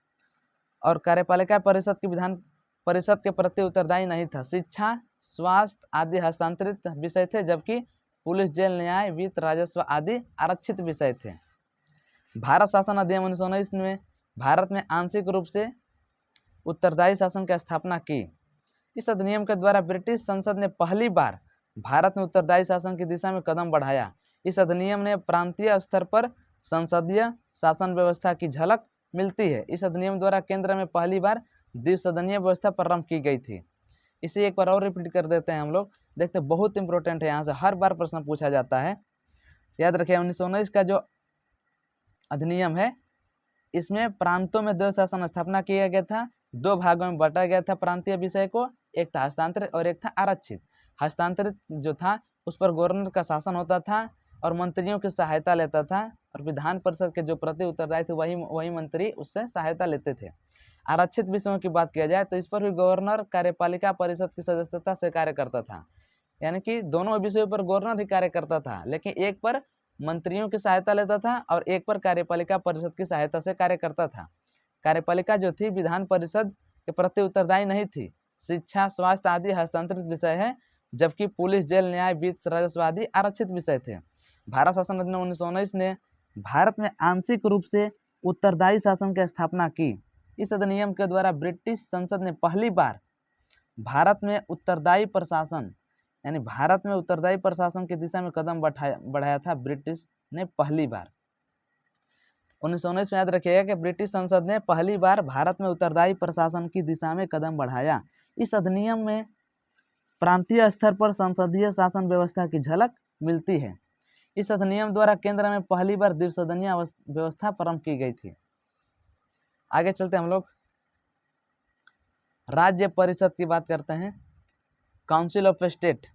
और कार्यपालिका परिषद की विधान परिषद के प्रति उत्तरदायी नहीं था। शिक्षा, स्वास्थ्य आदि हस्तांतरित विषय थे, जबकि पुलिस, जेल, न्याय, वित्त, राजस्व आदि आरक्षित विषय थे। भारत शासन अधिनियम 1919 में भारत में आंशिक रूप से उत्तरदायी शासन की स्थापना की। इस अधिनियम के द्वारा ब्रिटिश संसद ने पहली बार भारत में उत्तरदायी शासन की दिशा में कदम बढ़ाया। इस अधिनियम ने प्रांतीय स्तर पर संसदीय शासन व्यवस्था की झलक मिलती है। इस अधिनियम द्वारा केंद्र में पहली बार द्विसदनीय व्यवस्था प्रारंभ की गई थी। इसे एक बार और रिपीट कर देते हैं हम लोग, देखते हैं, बहुत इंपॉर्टेंट है, यहाँ से हर बार प्रश्न पूछा जाता है। याद रखिए 1919 का जो अधिनियम है इसमें प्रांतों में द्वैत शासन स्थापना किया गया था, दो भागों में बांटा गया था प्रांतीय विषय को, एक था हस्तांतरित और एक था आरक्षित। हस्तांतरित जो था उस पर गवर्नर का शासन होता था और मंत्रियों की सहायता लेता था, और विधान परिषद के जो प्रति उत्तरदायी थे वही मंत्री उससे सहायता लेते थे। आरक्षित विषयों की बात किया जाए तो इस पर भी गवर्नर कार्यपालिका परिषद की सदस्यता से कार्य करता था, यानी कि दोनों विषयों पर गवर्नर ही कार्य करता था, लेकिन एक पर मंत्रियों की सहायता लेता था और एक पर कार्यपालिका परिषद की सहायता से कार्य करता था। कार्यपालिका जो थी विधान परिषद के प्रति उत्तरदायी नहीं थी। शिक्षा, स्वास्थ्य आदि हस्तांतरित विषय है, जबकि पुलिस, जेल, न्याय, वित्त, राजस्व आदि आरक्षित विषय थे। भारत शासन अधिनियम 1919 ने भारत में आंशिक रूप से उत्तरदायी शासन की स्थापना की। इस अधिनियम के द्वारा ब्रिटिश संसद ने पहली बार भारत में उत्तरदायी प्रशासन, यानी भारत में उत्तरदायी प्रशासन की दिशा में कदम बढ़ाया था ब्रिटिश ने पहली बार। 1919 में याद रखिएगा कि ब्रिटिश संसद ने पहली बार भारत में उत्तरदायी प्रशासन की दिशा में कदम बढ़ाया। इस अधिनियम में प्रांतीय स्तर पर संसदीय शासन व्यवस्था की झलक मिलती है। इस अधिनियम द्वारा केंद्र में पहली बार द्विसदनीय व्यवस्था प्रारंभ की गई थी। आगे चलते हम लोग राज्य परिषद की बात करते हैं। काउंसिल ऑफ स्टेट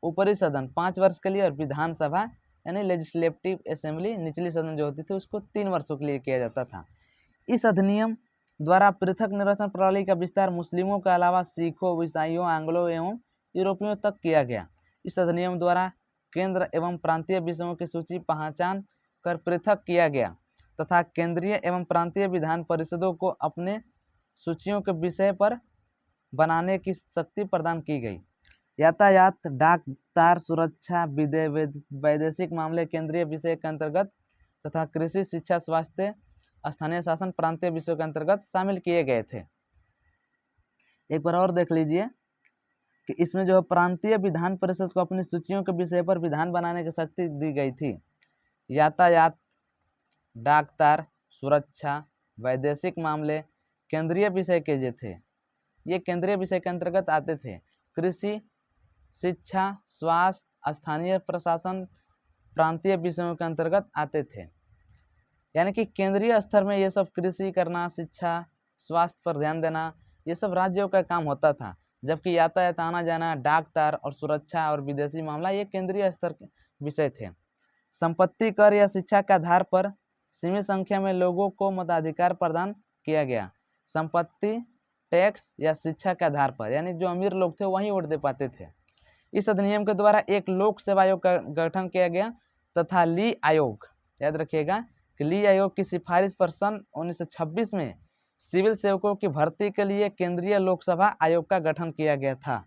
ऊपरी सदन 5 वर्ष के लिए, और विधानसभा यानी लेजिस्लेटिव असेंबली निचली सदन जो होती थी उसको 3 वर्षों के लिए किया जाता था। इस अधिनियम द्वारा पृथक निर्वाचन प्रणाली का विस्तार मुस्लिमों के अलावा सिखों, ईसाइयों, आंग्लो एवं यूरोपियों तक किया गया। इस अधिनियम द्वारा केंद्र एवं प्रांतीय विषयों की सूची पहचान कर पृथक किया गया तथा केंद्रीय एवं प्रांतीय विधान परिषदों को अपने सूचियों के विषय पर बनाने की शक्ति प्रदान की गई। यातायात, डाक, तार, सुरक्षा, वैदेशिक मामले केंद्रीय विषय के अंतर्गत तथा कृषि, शिक्षा, स्वास्थ्य, स्थानीय शासन प्रांतीय विषयों के अंतर्गत शामिल किए गए थे। एक बार और देख लीजिए कि इसमें जो प्रांतीय विधान परिषद को अपनी सूचियों के विषय पर विधान बनाने की शक्ति दी गई थी। यातायात, डाक, तार, सुरक्षा, वैदेशिक मामले केंद्रीय विषय के जो थे ये केंद्रीय विषय के अंतर्गत आते थे। कृषि, शिक्षा, स्वास्थ्य, स्थानीय प्रशासन प्रांतीय विषयों के अंतर्गत आते थे। यानी कि केंद्रीय स्तर में ये सब कृषि करना, शिक्षा, स्वास्थ्य पर ध्यान देना, ये सब राज्यों का काम होता था। जबकि यातायात, आना जाना, डाक तार और सुरक्षा और विदेशी मामला ये केंद्रीय स्तर के विषय थे। संपत्ति कर या शिक्षा के आधार पर सीमित संख्या में लोगों को मताधिकार प्रदान किया गया। संपत्ति, टैक्स या शिक्षा के आधार पर, यानी जो अमीर लोग थे वही वोट दे पाते थे। इस अधिनियम के द्वारा एक लोक सेवा आयोग का गठन किया गया तथा ली आयोग, याद रखिएगा कि ली आयोग की सिफारिश पर सन 1926 में सिविल सेवकों की भर्ती के लिए केंद्रीय लोकसेवा आयोग का गठन किया गया था।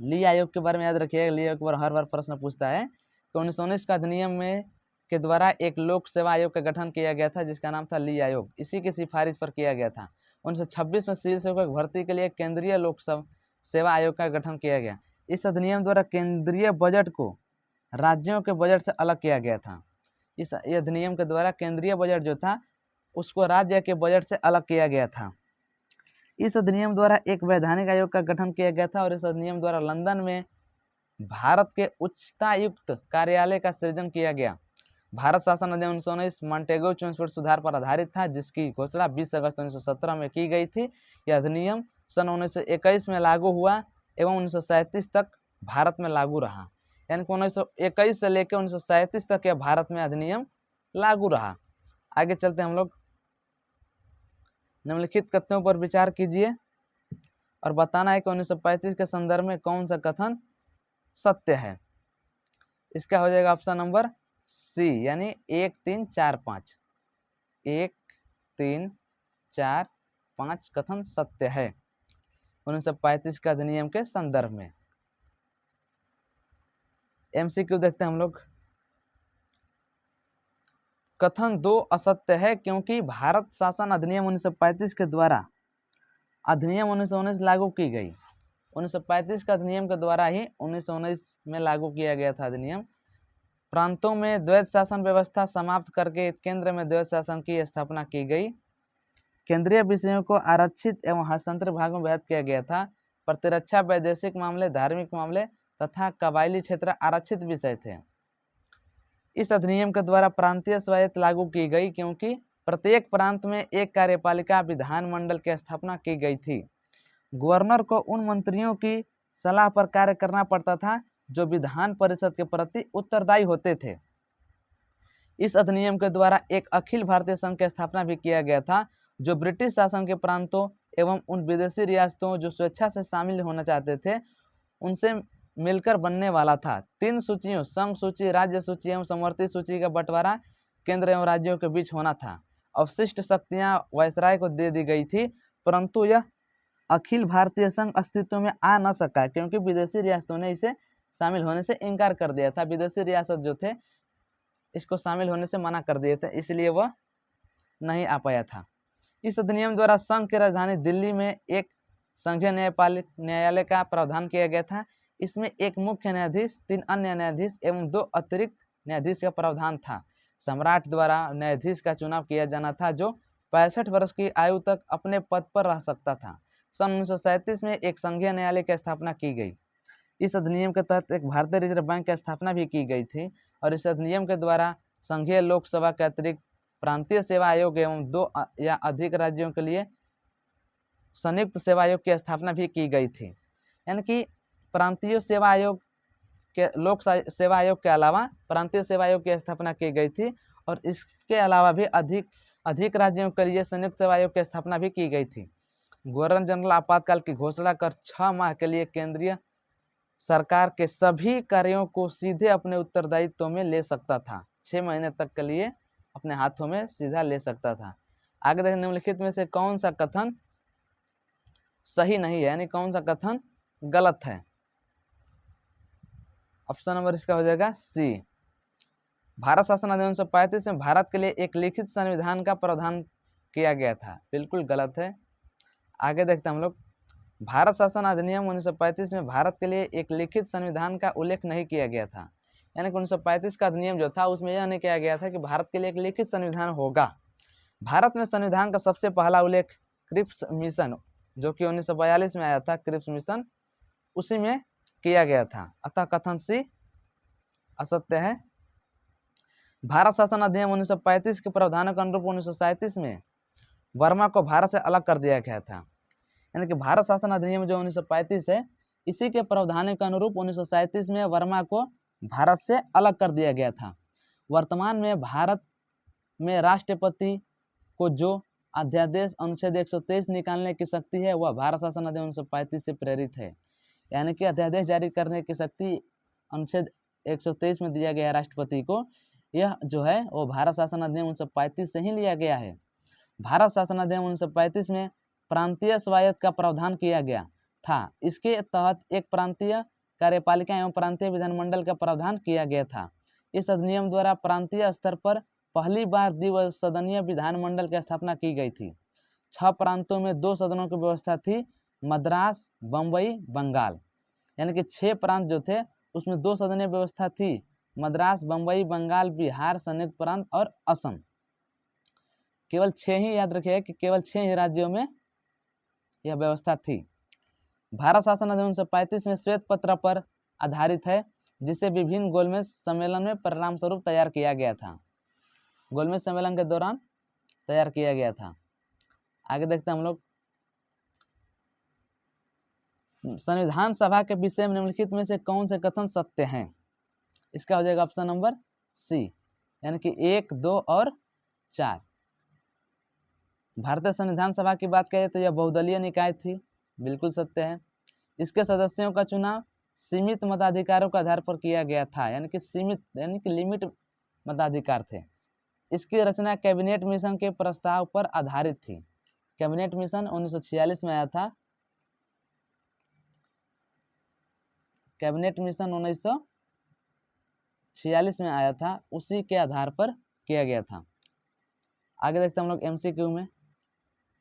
ली आयोग के बारे में याद रखिएगा, ली आयोग पर हर बार प्रश्न पूछता है कि 1919 का अधिनियम में के द्वारा एक लोक सेवा आयोग का गठन किया गया था जिसका नाम था ली आयोग, इसी की सिफारिश पर किया गया था। 1926 में सिविल सेवकों की भर्ती के लिए केंद्रीय लोक सेवा आयोग का गठन किया गया। इस अधिनियम द्वारा केंद्रीय बजट को राज्यों के बजट से अलग किया गया था। इस अधिनियम के द्वारा केंद्रीय बजट जो था उसको राज्य के बजट से अलग किया गया था। इस अधिनियम द्वारा एक वैधानिक आयोग का गठन किया गया था और इस अधिनियम द्वारा लंदन में भारत के उच्चायुक्त कार्यालय का सृजन किया गया। भारत शासन अधिनियम 1919 मॉन्टेगो ट्रांसपोर्ट सुधार पर आधारित था जिसकी घोषणा 20 अगस्त 1917 में की गई थी। यह अधिनियम सन 1921 में लागू हुआ एवं 1937 तक भारत में लागू रहा, यानी कि 1921 से लेकर 1937 तक यह भारत में अधिनियम लागू रहा। आगे चलते हम लोग, निम्नलिखित कथनों पर विचार कीजिए और बताना है कि 1935 के संदर्भ में कौन सा कथन सत्य है। इसका हो जाएगा ऑप्शन नंबर सी, यानी 1, 3, 4, 5। 1, 3, 4, 5 कथन सत्य है 1935 का अधिनियम के संदर्भ में। एमसीक्यू देखते हैं हम लोग। कथन 2 असत्य है क्योंकि भारत शासन अधिनियम 1935 के द्वारा अधिनियम 1919 लागू की गई। 1935 का अधिनियम के द्वारा ही 1919 में लागू किया गया था अधिनियम। प्रांतों में द्वैत शासन व्यवस्था समाप्त करके केंद्र में द्वैत शासन की स्थापना की गई। केंद्रीय विषयों को आरक्षित एवं हस्तांतरित भागों में विभक्त किया गया था। प्रतिरक्षा, वैदेशिक मामले, धार्मिक मामले तथा कबायली क्षेत्र आरक्षित विषय थे। इस अधिनियम के द्वारा प्रांतीय स्वायत्त लागू की गई क्योंकि प्रत्येक प्रांत में एक कार्यपालिका विधानमंडल की स्थापना की गई थी। गवर्नर को उन मंत्रियों की सलाह पर कार्य करना पड़ता था जो विधान परिषद के प्रति उत्तरदायी होते थे। इस अधिनियम के द्वारा एक अखिल भारतीय संघ की स्थापना भी किया गया था जो ब्रिटिश शासन के प्रांतों एवं उन विदेशी रियासतों जो स्वेच्छा से शामिल होना चाहते थे उनसे मिलकर बनने वाला था। 3 सूचियों, संघ सूची, राज्य सूची एवं समवर्ती सूची का बंटवारा केंद्र एवं राज्यों के बीच होना था। अवशिष्ट शक्तियां वायसराय को दे दी गई थी, परंतु यह अखिल भारतीय संघ अस्तित्व में आ न सका क्योंकि विदेशी रियासतों ने इसे शामिल होने से इनकार कर दिया था। विदेशी रियासत जो थे इसको शामिल होने से मना कर दिए थे, इसलिए वह नहीं आ पाया था। इस अधिनियम द्वारा संघ की राजधानी दिल्ली में एक संघीय न्यायालय का प्रावधान किया गया था। इसमें एक मुख्य न्यायाधीश, 3 अन्य न्यायाधीश एवं 2 अतिरिक्त न्यायाधीश का प्रावधान था। सम्राट द्वारा न्यायाधीश का चुनाव किया जाना था जो 65 वर्ष की आयु तक अपने पद पर रह सकता था। सन 1937 में एक संघीय न्यायालय की स्थापना की गई। इस अधिनियम के तहत एक भारतीय रिजर्व बैंक की स्थापना भी की गई थी और इस अधिनियम के द्वारा संघीय लोकसभा के अतिरिक्त प्रांतीय सेवा आयोग एवं 2 या अधिक राज्यों के लिए संयुक्त सेवा आयोग की स्थापना भी की गई थी। यानी कि प्रांतीय सेवा आयोग के लोक सेवा आयोग के अलावा प्रांतीय सेवा आयोग की स्थापना की गई थी और इसके अलावा भी अधिक राज्यों के लिए संयुक्त सेवा आयोग की स्थापना भी की गई थी। गवर्नर जनरल आपातकाल की घोषणा कर 6 माह के लिए केंद्रीय सरकार के सभी कार्यों को सीधे अपने उत्तरदायित्व में ले सकता था। 6 महीने तक के लिए अपने हाथों में सीधा ले सकता था। आगे देखें, निम्नलिखित में से कौन सा कथन सही नहीं है, यानी कौन सा कथन गलत है। ऑप्शन नंबर इसका हो जाएगा सी। भारत शासन अधिनियम 1935 में भारत के लिए एक लिखित संविधान का प्रावधान किया गया था, बिल्कुल गलत है। आगे देखते हैं हम लोग, भारत शासन अधिनियम 1935 में भारत के लिए एक लिखित संविधान का उल्लेख नहीं किया गया था। यानी कि 1935 का अधिनियम जो था उसमें यह नहीं किया गया था कि भारत के लिए एक लिखित संविधान होगा। भारत में संविधान का सबसे पहला उल्लेख क्रिप्स मिशन जो कि 1942 में आया था, क्रिप्स मिशन, उसी में किया गया था। अतः कथन सी असत्य है। भारत शासन अधिनियम 1935 के प्रावधानों के अनुरूप 1937 में वर्मा को भारत से अलग कर दिया गया था। यानी कि भारत शासन अधिनियम जो 1935 है, इसी के प्रावधानों के अनुरूप 1937 में वर्मा को भारत से अलग कर दिया गया था। वर्तमान में भारत में राष्ट्रपति को जो अध्यादेश अनुच्छेद 123 निकालने की शक्ति है, वह भारत शासन अधिनियम 1935 से प्रेरित है। यानी कि अध्यादेश जारी करने की शक्ति अनुच्छेद 123 में दिया गया है राष्ट्रपति को, यह जो है वो भारत शासन अधिनियम 1935 से ही लिया गया है। भारत शासन अधिनियम 1935 में प्रांतीय स्वायत्त का प्रावधान किया गया था। इसके तहत एक प्रांतीय कार्यपालिका एवं प्रांतीय विधानमंडल का प्रावधान किया गया था। इस अधिनियम द्वारा प्रांतीय स्तर पर पहली बार द्विसदनीय विधानमंडल की स्थापना की गई थी। 6 प्रांतों में 2 सदनों की व्यवस्था थी, मद्रास, बम्बई, बंगाल। यानी कि 6 प्रांत जो थे उसमें 2 सदनीय व्यवस्था थी, मद्रास, बम्बई, बंगाल, बिहार, संयुक्त प्रांत और असम। केवल 6 ही याद रखिएगा कि केवल 6 ही राज्यों में यह व्यवस्था थी। भारत शासन अधिनियम 1935 में श्वेत पत्र पर आधारित है, जिसे विभिन्न गोलमेज सम्मेलन में परिणाम स्वरूप तैयार किया गया था। गोलमेज सम्मेलन के दौरान तैयार किया गया था। आगे देखते हैं हम लोग, संविधान सभा के विषय में निम्नलिखित में से कौन से कथन सत्य हैं? इसका हो जाएगा ऑप्शन नंबर सी, यानी कि 1, 2 और 4। भारतीय संविधान सभा की बात करें तो यह बहुदलीय निकाय थी, बिल्कुल सत्य है। इसके सदस्यों का चुनाव सीमित मताधिकारों के आधार पर किया गया था, यानी कि सीमित यानी कि लिमिट मताधिकार थे। इसकी रचना कैबिनेट मिशन के प्रस्ताव पर आधारित थी। कैबिनेट मिशन 1946 में आया था। कैबिनेट मिशन 1946 में आया था, उसी के आधार पर किया गया था। आगे देखते हैं हम लोग एमसीक्यू में।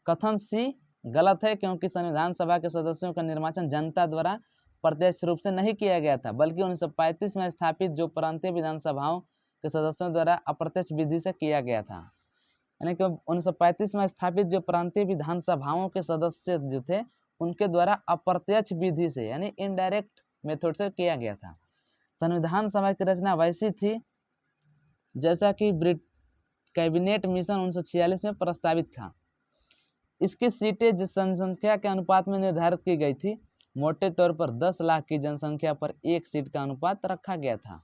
कथन सी गलत है, क्योंकि संविधान सभा के सदस्यों का निर्वाचन जनता द्वारा प्रत्यक्ष रूप से नहीं किया गया था, बल्कि 1935 में स्थापित जो प्रांतीय विधानसभाओं के सदस्यों द्वारा अप्रत्यक्ष विधि से किया गया था। यानी कि 1935 में स्थापित जो प्रांतीय विधानसभाओं के सदस्य जो थे, उनके द्वारा अप्रत्यक्ष विधि से यानी इनडायरेक्ट मेथड से किया गया था। संविधान सभा की रचना वैसी थी जैसा कि कैबिनेट मिशन 1946 में प्रस्तावित था। इसकी सीटें जिस जनसंख्या के अनुपात में निर्धारित की गई थी, मोटे तौर पर 10 लाख की जनसंख्या पर 1 सीट का अनुपात रखा गया था।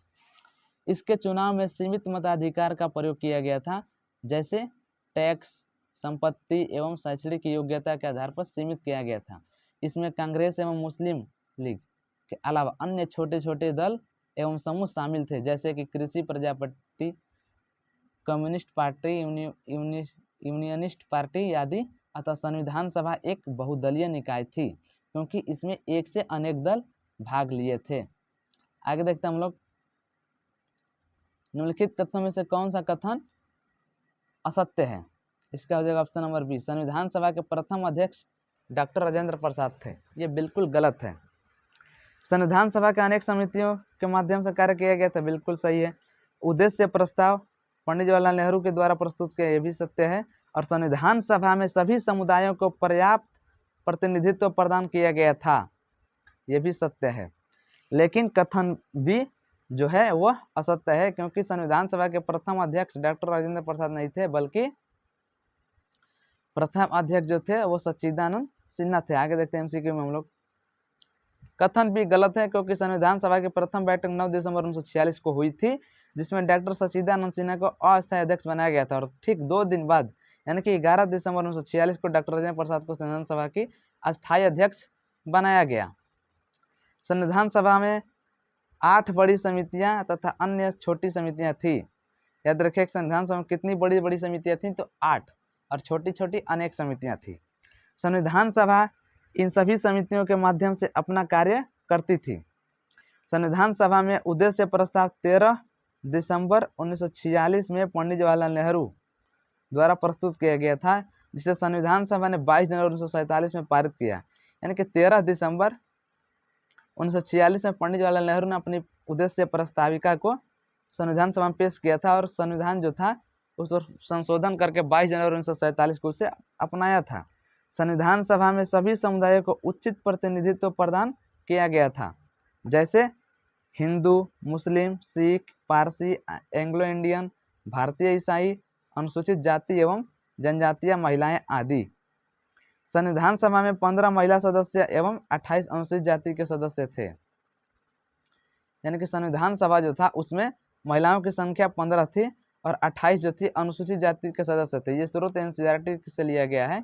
इसके चुनाव में सीमित मताधिकार का प्रयोग किया गया था, जैसे टैक्स, संपत्ति एवं शैक्षणिक योग्यता के आधार पर सीमित किया गया था। इसमें कांग्रेस एवं मुस्लिम लीग के अलावा अन्य छोटे छोटे दल एवं समूह शामिल थे, जैसे कि कृषि Prajapati, communist party, unionist party आदि। अतः संविधान सभा एक बहुदलीय निकाय थी, क्योंकि इसमें एक से अनेक दल भाग लिए थे। आगे देखते हैं हम लोग, निम्नलिखित कथनों में से कौन सा कथन असत्य है? इसका हो जाएगा ऑप्शन नंबर बी, संविधान सभा के प्रथम अध्यक्ष डॉक्टर राजेंद्र प्रसाद थे। ये बिल्कुल गलत है। संविधान सभा के अनेक समितियों के माध्यम से कार्य किया गया था, बिल्कुल सही है। उद्देश्य प्रस्ताव पंडित जवाहरलाल नेहरू के द्वारा प्रस्तुत किया, ये भी सत्य है। और संविधान सभा में सभी समुदायों को पर्याप्त प्रतिनिधित्व प्रदान किया गया था, ये भी सत्य है। लेकिन कथन बी जो है वह असत्य है, क्योंकि संविधान सभा के प्रथम अध्यक्ष डॉक्टर राजेंद्र प्रसाद नहीं थे, बल्कि प्रथम अध्यक्ष जो थे वो सच्चिदानंद सिन्हा थे। आगे देखते हैं एमसीक्यू में हम लोग। कथन भी गलत है, क्योंकि संविधान सभा की प्रथम बैठक 9 दिसंबर 1946 को हुई थी, जिसमें डॉक्टर सच्चिदानंद सिन्हा को अस्थायी अध्यक्ष बनाया गया था। और ठीक 2 दिन बाद यानी कि 11 दिसंबर 1946 को डॉक्टर राजेंद्र प्रसाद को संविधान सभा की अस्थायी अध्यक्ष बनाया गया। संविधान सभा में 8 बड़ी समितियां तथा अन्य छोटी समितियां थी। याद रखिए संविधान सभा में कितनी बड़ी बड़ी समितियां थी, तो 8, और छोटी छोटी अनेक समितियां थी। संविधान सभा इन सभी समितियों के माध्यम से अपना कार्य करती थी। संविधान सभा में उद्देश्य प्रस्ताव 13 दिसंबर 1946 में पंडित जवाहरलाल नेहरू द्वारा प्रस्तुत किया गया था, जिसे संविधान सभा ने 22 जनवरी 1947 में पारित किया। यानी कि 13 दिसंबर 1946 में पंडित जवाहरलाल नेहरू ने अपनी उद्देश्य प्रस्ताविका को संविधान सभा में पेश किया था, और संविधान जो था उस पर संशोधन करके 22 जनवरी 1947 को उसे अपनाया था। संविधान सभा में सभी समुदायों को उचित प्रतिनिधित्व प्रदान किया गया था, जैसे हिंदू, मुस्लिम, सिख, पारसी, एंग्लो इंडियन, भारतीय ईसाई, अनुसूचित जाति एवं जनजातीय महिलाएं आदि। संविधान सभा में 15 महिला सदस्य एवं 28 अनुसूचित जाति के सदस्य थे। यानी कि संविधान सभा जो था उसमें महिलाओं की संख्या 15 थी और 28 जो थी अनुसूचित जाति के सदस्य थे। ये स्रोत एनसीईआरटी से लिया गया है।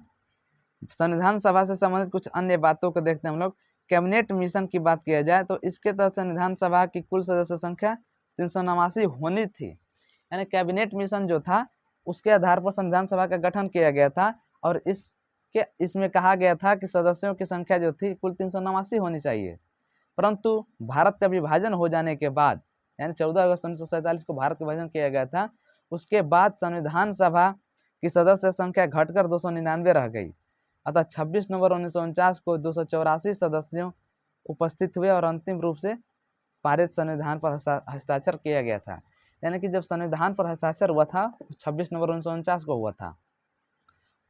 संविधान सभा से संबंधित कुछ अन्य बातों को देखते हैं हम लोग। कैबिनेट मिशन की बात किया जाए तो इसके तहत संविधान सभा की कुल सदस्य संख्या 379 होनी थी। यानी कैबिनेट मिशन जो था उसके आधार पर संविधान सभा का गठन किया गया था और इसमें कहा गया था कि सदस्यों की संख्या जो थी कुल 379 होनी चाहिए। परंतु भारत का विभाजन हो जाने के बाद, यानी 14 अगस्त 1947 को भारत का विभाजन किया गया था, उसके बाद संविधान सभा की सदस्य संख्या घटकर 299 रह गई। अतः 26 नवंबर 1949 को 284 सदस्यों उपस्थित हुए और अंतिम रूप से पारित संविधान पर हस्ताक्षर किया गया था। यानी कि जब संविधान पर हस्ताक्षर हुआ था 26 नवंबर 1949 को हुआ था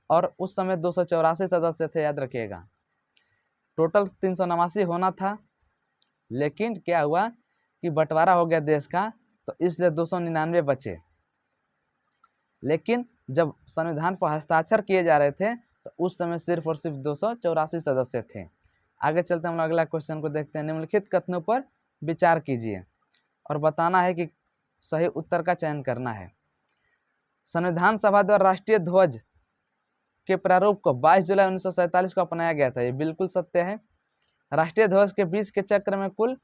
और उस समय 284 सदस्य थे, याद रखिएगा। टोटल 379 होना था, लेकिन क्या हुआ कि बंटवारा हो गया देश का, तो इसलिए 299 बचे। लेकिन जब संविधान पर हस्ताक्षर किए जा रहे थे तो उस समय सिर्फ और सिर्फ 284 सदस्य थे। आगे चलते हम अगला क्वेश्चन को देखते हैं। निम्नलिखित कथनों पर विचार कीजिए और बताना है कि सही उत्तर का चयन करना है। संविधान सभा द्वारा राष्ट्रीय ध्वज के प्रारूप को 22 जुलाई 1947 को अपनाया गया था। ये बिल्कुल सत्य है। राष्ट्रीय ध्वज के बीच के चक्र में कुल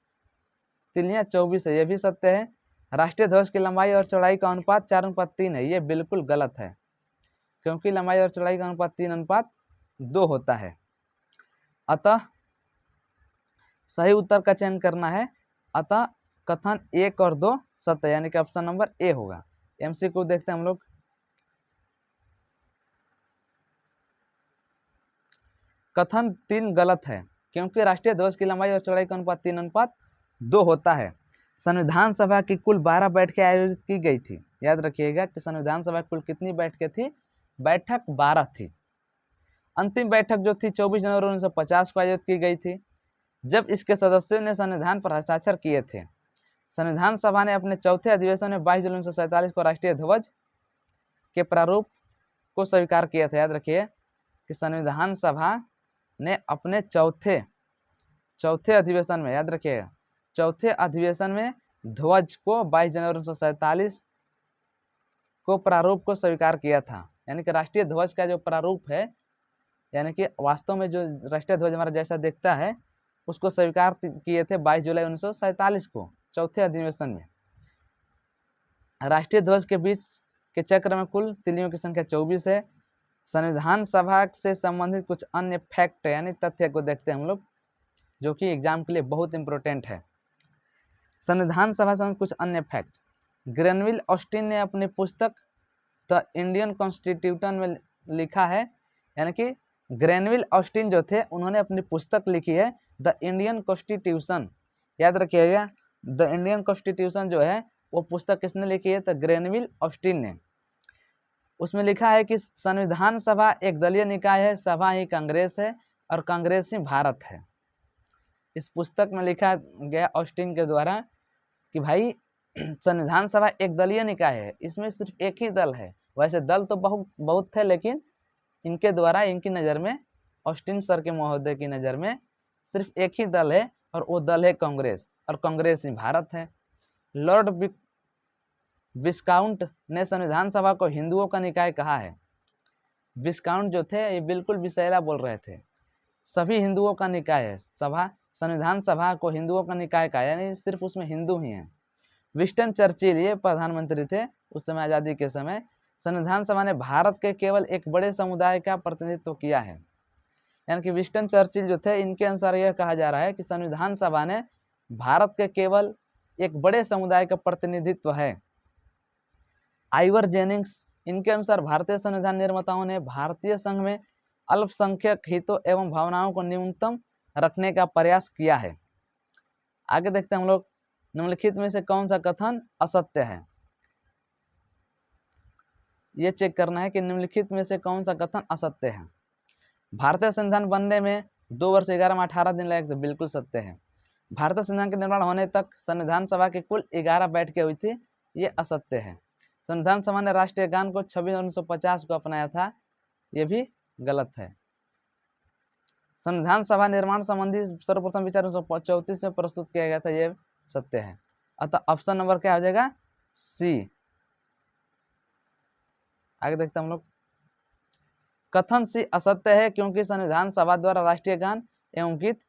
तिलियां 24 है, ये भी सत्य है। राष्ट्रीय ध्वज की लंबाई और चौड़ाई का अनुपात 4:3 है, ये बिल्कुल गलत है, क्योंकि लंबाई और चौड़ाई का अनुपात 3:2 होता है। अतः सही उत्तर का चयन करना है। अतः कथन 1 और 2 सत्य, यानी कि ऑप्शन नंबर ए होगा। एमसीक्यू देखते हैं हम लोग। कथन 3 गलत है, क्योंकि राष्ट्रीय ध्वज की लंबाई और चौड़ाई का अनुपात 3:2 होता है। संविधान सभा की कुल 12 बैठकें आयोजित की गई थी। याद रखिएगा कि संविधान सभा कुल कितनी बैठकें थी? बैठक 12 थी। अंतिम बैठक जो थी 24 जनवरी 1950 को आयोजित की गई थी, जब इसके सदस्यों ने संविधान पर हस्ताक्षर किए थे। संविधान सभा ने अपने चौथे अधिवेशन में 22 जुलाई 1947 को राष्ट्रीय ध्वज के प्रारूप को स्वीकार किया था। याद रखिए कि संविधान सभा ने अपने चौथे अधिवेशन में, याद रखिएगा, चौथे अधिवेशन में ध्वज को 22 जनवरी 1947 को प्रारूप को स्वीकार किया था। यानी कि राष्ट्रीय ध्वज का जो प्रारूप है, यानी कि वास्तव में जो राष्ट्रीय ध्वज हमारा जैसा दिखता है, उसको स्वीकार किए थे 22 जुलाई 1947 को चौथे अधिवेशन में। राष्ट्रीय ध्वज के बीच के चक्र में कुल तिलियों की संख्या 24 है। संविधान सभा से संबंधित कुछ अन्य फैक्ट यानी तथ्य को देखते हैं हम लोग, जो कि एग्जाम के लिए बहुत इंपॉर्टेंट है। संविधान सभा से कुछ अन्य फैक्ट। ग्रेनविल ऑस्टिन ने अपनी पुस्तक द इंडियन कॉन्स्टिट्यूशन में लिखा है, यानी कि ग्रेनविल ऑस्टिन जो थे उन्होंने अपनी पुस्तक लिखी है द इंडियन कॉन्स्टिट्यूशन। याद रखिएगा, द इंडियन कॉन्स्टिट्यूशन जो है वो पुस्तक किसने लिखी है? तो ग्रेनविल ऑस्टिन ने। उसमें लिखा है कि संविधान सभा एक दलीय निकाय है, सभा ही कांग्रेस है और कांग्रेस ही भारत है। इस पुस्तक में लिखा गया ऑस्टिन के द्वारा कि भाई संविधान सभा एक दलीय निकाय है, इसमें सिर्फ एक ही दल है। वैसे दल तो बहुत थे, लेकिन इनके द्वारा, इनकी नज़र में, ऑस्टिन सर के महोदय की नज़र में सिर्फ एक ही दल है और वो दल है कांग्रेस, और कांग्रेस ही भारत है। लॉर्ड विस्काउंट ने संविधान सभा को हिंदुओं का निकाय कहा है। विस्काउंट जो थे ये बिल्कुल विषैला बोल रहे थे। सभी हिंदुओं का निकाय है सभा, संविधान सभा को हिंदुओं का निकाय कहा, यानी सिर्फ उसमें हिंदू ही हैं। विंस्टन चर्चिल ये प्रधानमंत्री थे उस समय, आज़ादी के समय। संविधान सभा ने भारत के केवल एक बड़े समुदाय का प्रतिनिधित्व किया है। यानी कि विंस्टन चर्चिल जो थे, इनके अनुसार यह कहा जा रहा है कि संविधान सभा ने भारत के केवल एक बड़े समुदाय का प्रतिनिधित्व है। आइवर जेनिंग्स, इनके अनुसार भारतीय संविधान निर्माताओं ने भारतीय संघ में अल्पसंख्यक हितों एवं भावनाओं को न्यूनतम रखने का प्रयास किया है। आगे देखते हैं हम लोग, निम्नलिखित में से कौन सा कथन असत्य है? ये चेक करना है कि निम्नलिखित में से कौन सा कथन असत्य है। भारतीय संविधान बनने में 2 वर्ष 11 माह 18 दिन लगे थे, बिल्कुल सत्य है। भारतीय संविधान के निर्माण होने तक संविधान सभा की कुल 11 बैठकें हुई थी, ये असत्य है। संविधान सभा ने राष्ट्रीय गान को 26 जनवरी 1950 को अपनाया था, ये भी गलत है। संविधान सभा निर्माण संबंधी सर्वप्रथम विचार 1934 में प्रस्तुत किया गया था, ये सत्य है। अतः ऑप्शन नंबर क्या हो जाएगा? सी। आगे देखते हैं हम लोग। कथन सी असत्य है क्योंकि संविधान सभा द्वारा राष्ट्रीय गान एवं गीत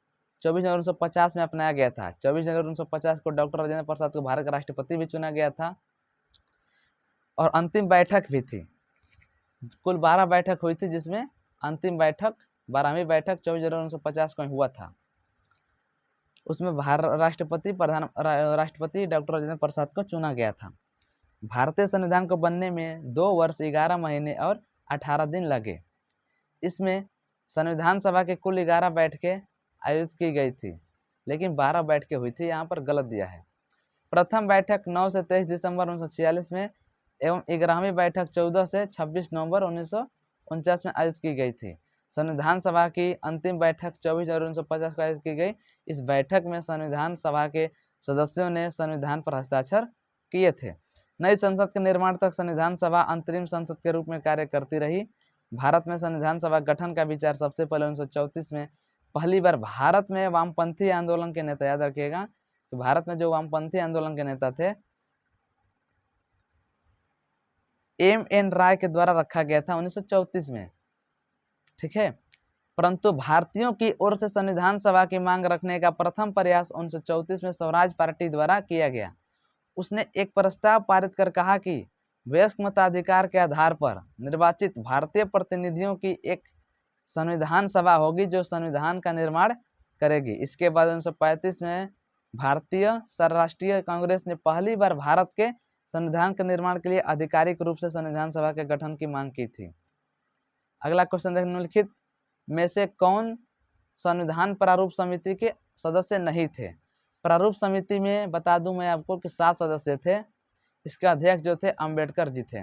24 जनवरी 1950 में अपनाया गया था। 24 जनवरी 1950 को डॉक्टर राजेंद्र प्रसाद को भारत का राष्ट्रपति भी चुना गया था और अंतिम बैठक भी थी। कुल 12 बैठक हुई थी, जिसमें अंतिम बैठक 12वीं बैठक 24 जनवरी 1950 को हुआ था। उसमें राष्ट्रपति डॉक्टर राजेंद्र प्रसाद को चुना गया था। भारतीय संविधान को बनने में 2 वर्ष 11 महीने और 18 दिन लगे। इसमें संविधान सभा के कुल 11 बैठकें आयोजित की गई थी, लेकिन 12 बैठकें हुई थी, यहाँ पर गलत दिया है। प्रथम बैठक 9 से 23 दिसंबर 1946 में एवं 11वीं बैठक 14 से 26 नवंबर 1949 में आयोजित की गई थी। संविधान सभा की अंतिम बैठक 24 जनवरी 1950 को आयोजित की गई। इस बैठक में संविधान सभा के सदस्यों ने संविधान पर हस्ताक्षर किए थे। नई संसद के निर्माण तक संविधान सभा अंतरिम संसद के रूप में कार्य करती रही। भारत में संविधान सभा गठन का विचार सबसे पहले 1934 में पहली बार भारत में वामपंथी आंदोलन के नेता, याद रखिएगा कि भारत में जो वामपंथी आंदोलन के नेता थे M.N. राय के द्वारा रखा गया था 1934 में, ठीक है। परंतु भारतीयों की ओर से संविधान सभा की मांग रखने का प्रथम प्रयास 1934 में स्वराज पार्टी द्वारा किया गया। उसने एक प्रस्ताव पारित कर कहा कि वयस्क मताधिकार के आधार पर निर्वाचित भारतीय प्रतिनिधियों की एक संविधान सभा होगी जो संविधान का निर्माण करेगी। इसके बाद 1935 में भारतीय राष्ट्रीय कांग्रेस ने पहली बार भारत के संविधान के निर्माण के लिए आधिकारिक रूप से संविधान सभा के गठन की मांग की थी। अगला क्वेश्चन देखिए, निम्नलिखित में से कौन संविधान प्रारूप समिति के सदस्य नहीं थे? प्रारूप समिति में बता दूं मैं आपको कि 7 सदस्य थे। इसके अध्यक्ष जो थे अंबेडकर जी थे।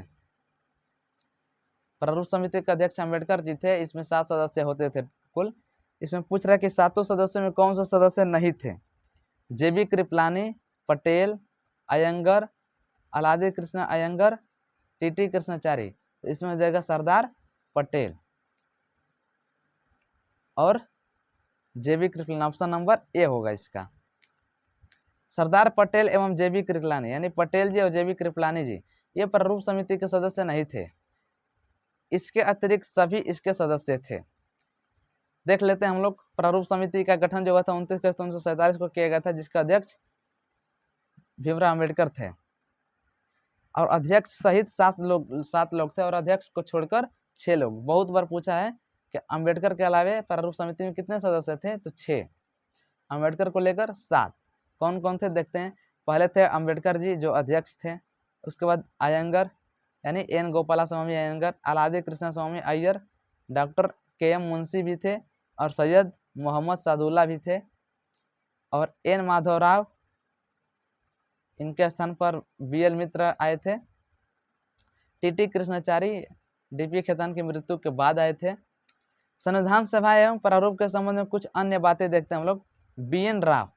प्रारूप समिति के अध्यक्ष अंबेडकर जी थे। इसमें 7 सदस्य होते थे कुल। इसमें पूछ रहा है कि 7 सदस्यों में कौन से सदस्य नहीं थे? JB Kripalani, Patel, Iyengar, अलादी Krishna Iyengar, TT Krishnamachari. इसमें हो जाएगा सरदार पटेल और JB Kripalani. Option number A होगा इसका। सरदार पटेल एवं JB कृपलानी, यानी पटेल जी और JB कृपलानी जी, ये प्रारूप समिति के सदस्य नहीं थे। इसके अतिरिक्त सभी इसके सदस्य थे। देख लेते हैं हम लोग। प्रारूप समिति का गठन जो हुआ था 29 अगस्त 1947 को किया गया था, जिसका अध्यक्ष भीमराव अम्बेडकर थे और अध्यक्ष सहित 7 लोग थे और अध्यक्ष को छोड़कर 6 लोग। बहुत बार पूछा है कि अम्बेडकर के अलावे प्रारूप समिति में कितने सदस्य थे, तो 6। अम्बेडकर को लेकर 7। कौन कौन थे देखते हैं। पहले थे अम्बेडकर जी जो अध्यक्ष थे। उसके बाद अयंगर यानी N गोपालास्वामी अयंगर, अलादी कृष्ण स्वामी अय्यर, डॉक्टर KM मुंशी भी थे और सैयद मोहम्मद सादुल्ला भी थे और N माधवराव, इनके स्थान पर BL मित्र आए थे। TT कृष्णाचारी DP खेतान की मृत्यु के बाद आए थे। संविधान सभा एवं प्रारूप के संबंध में कुछ अन्य बातें देखते हैं हम लोग। BN राव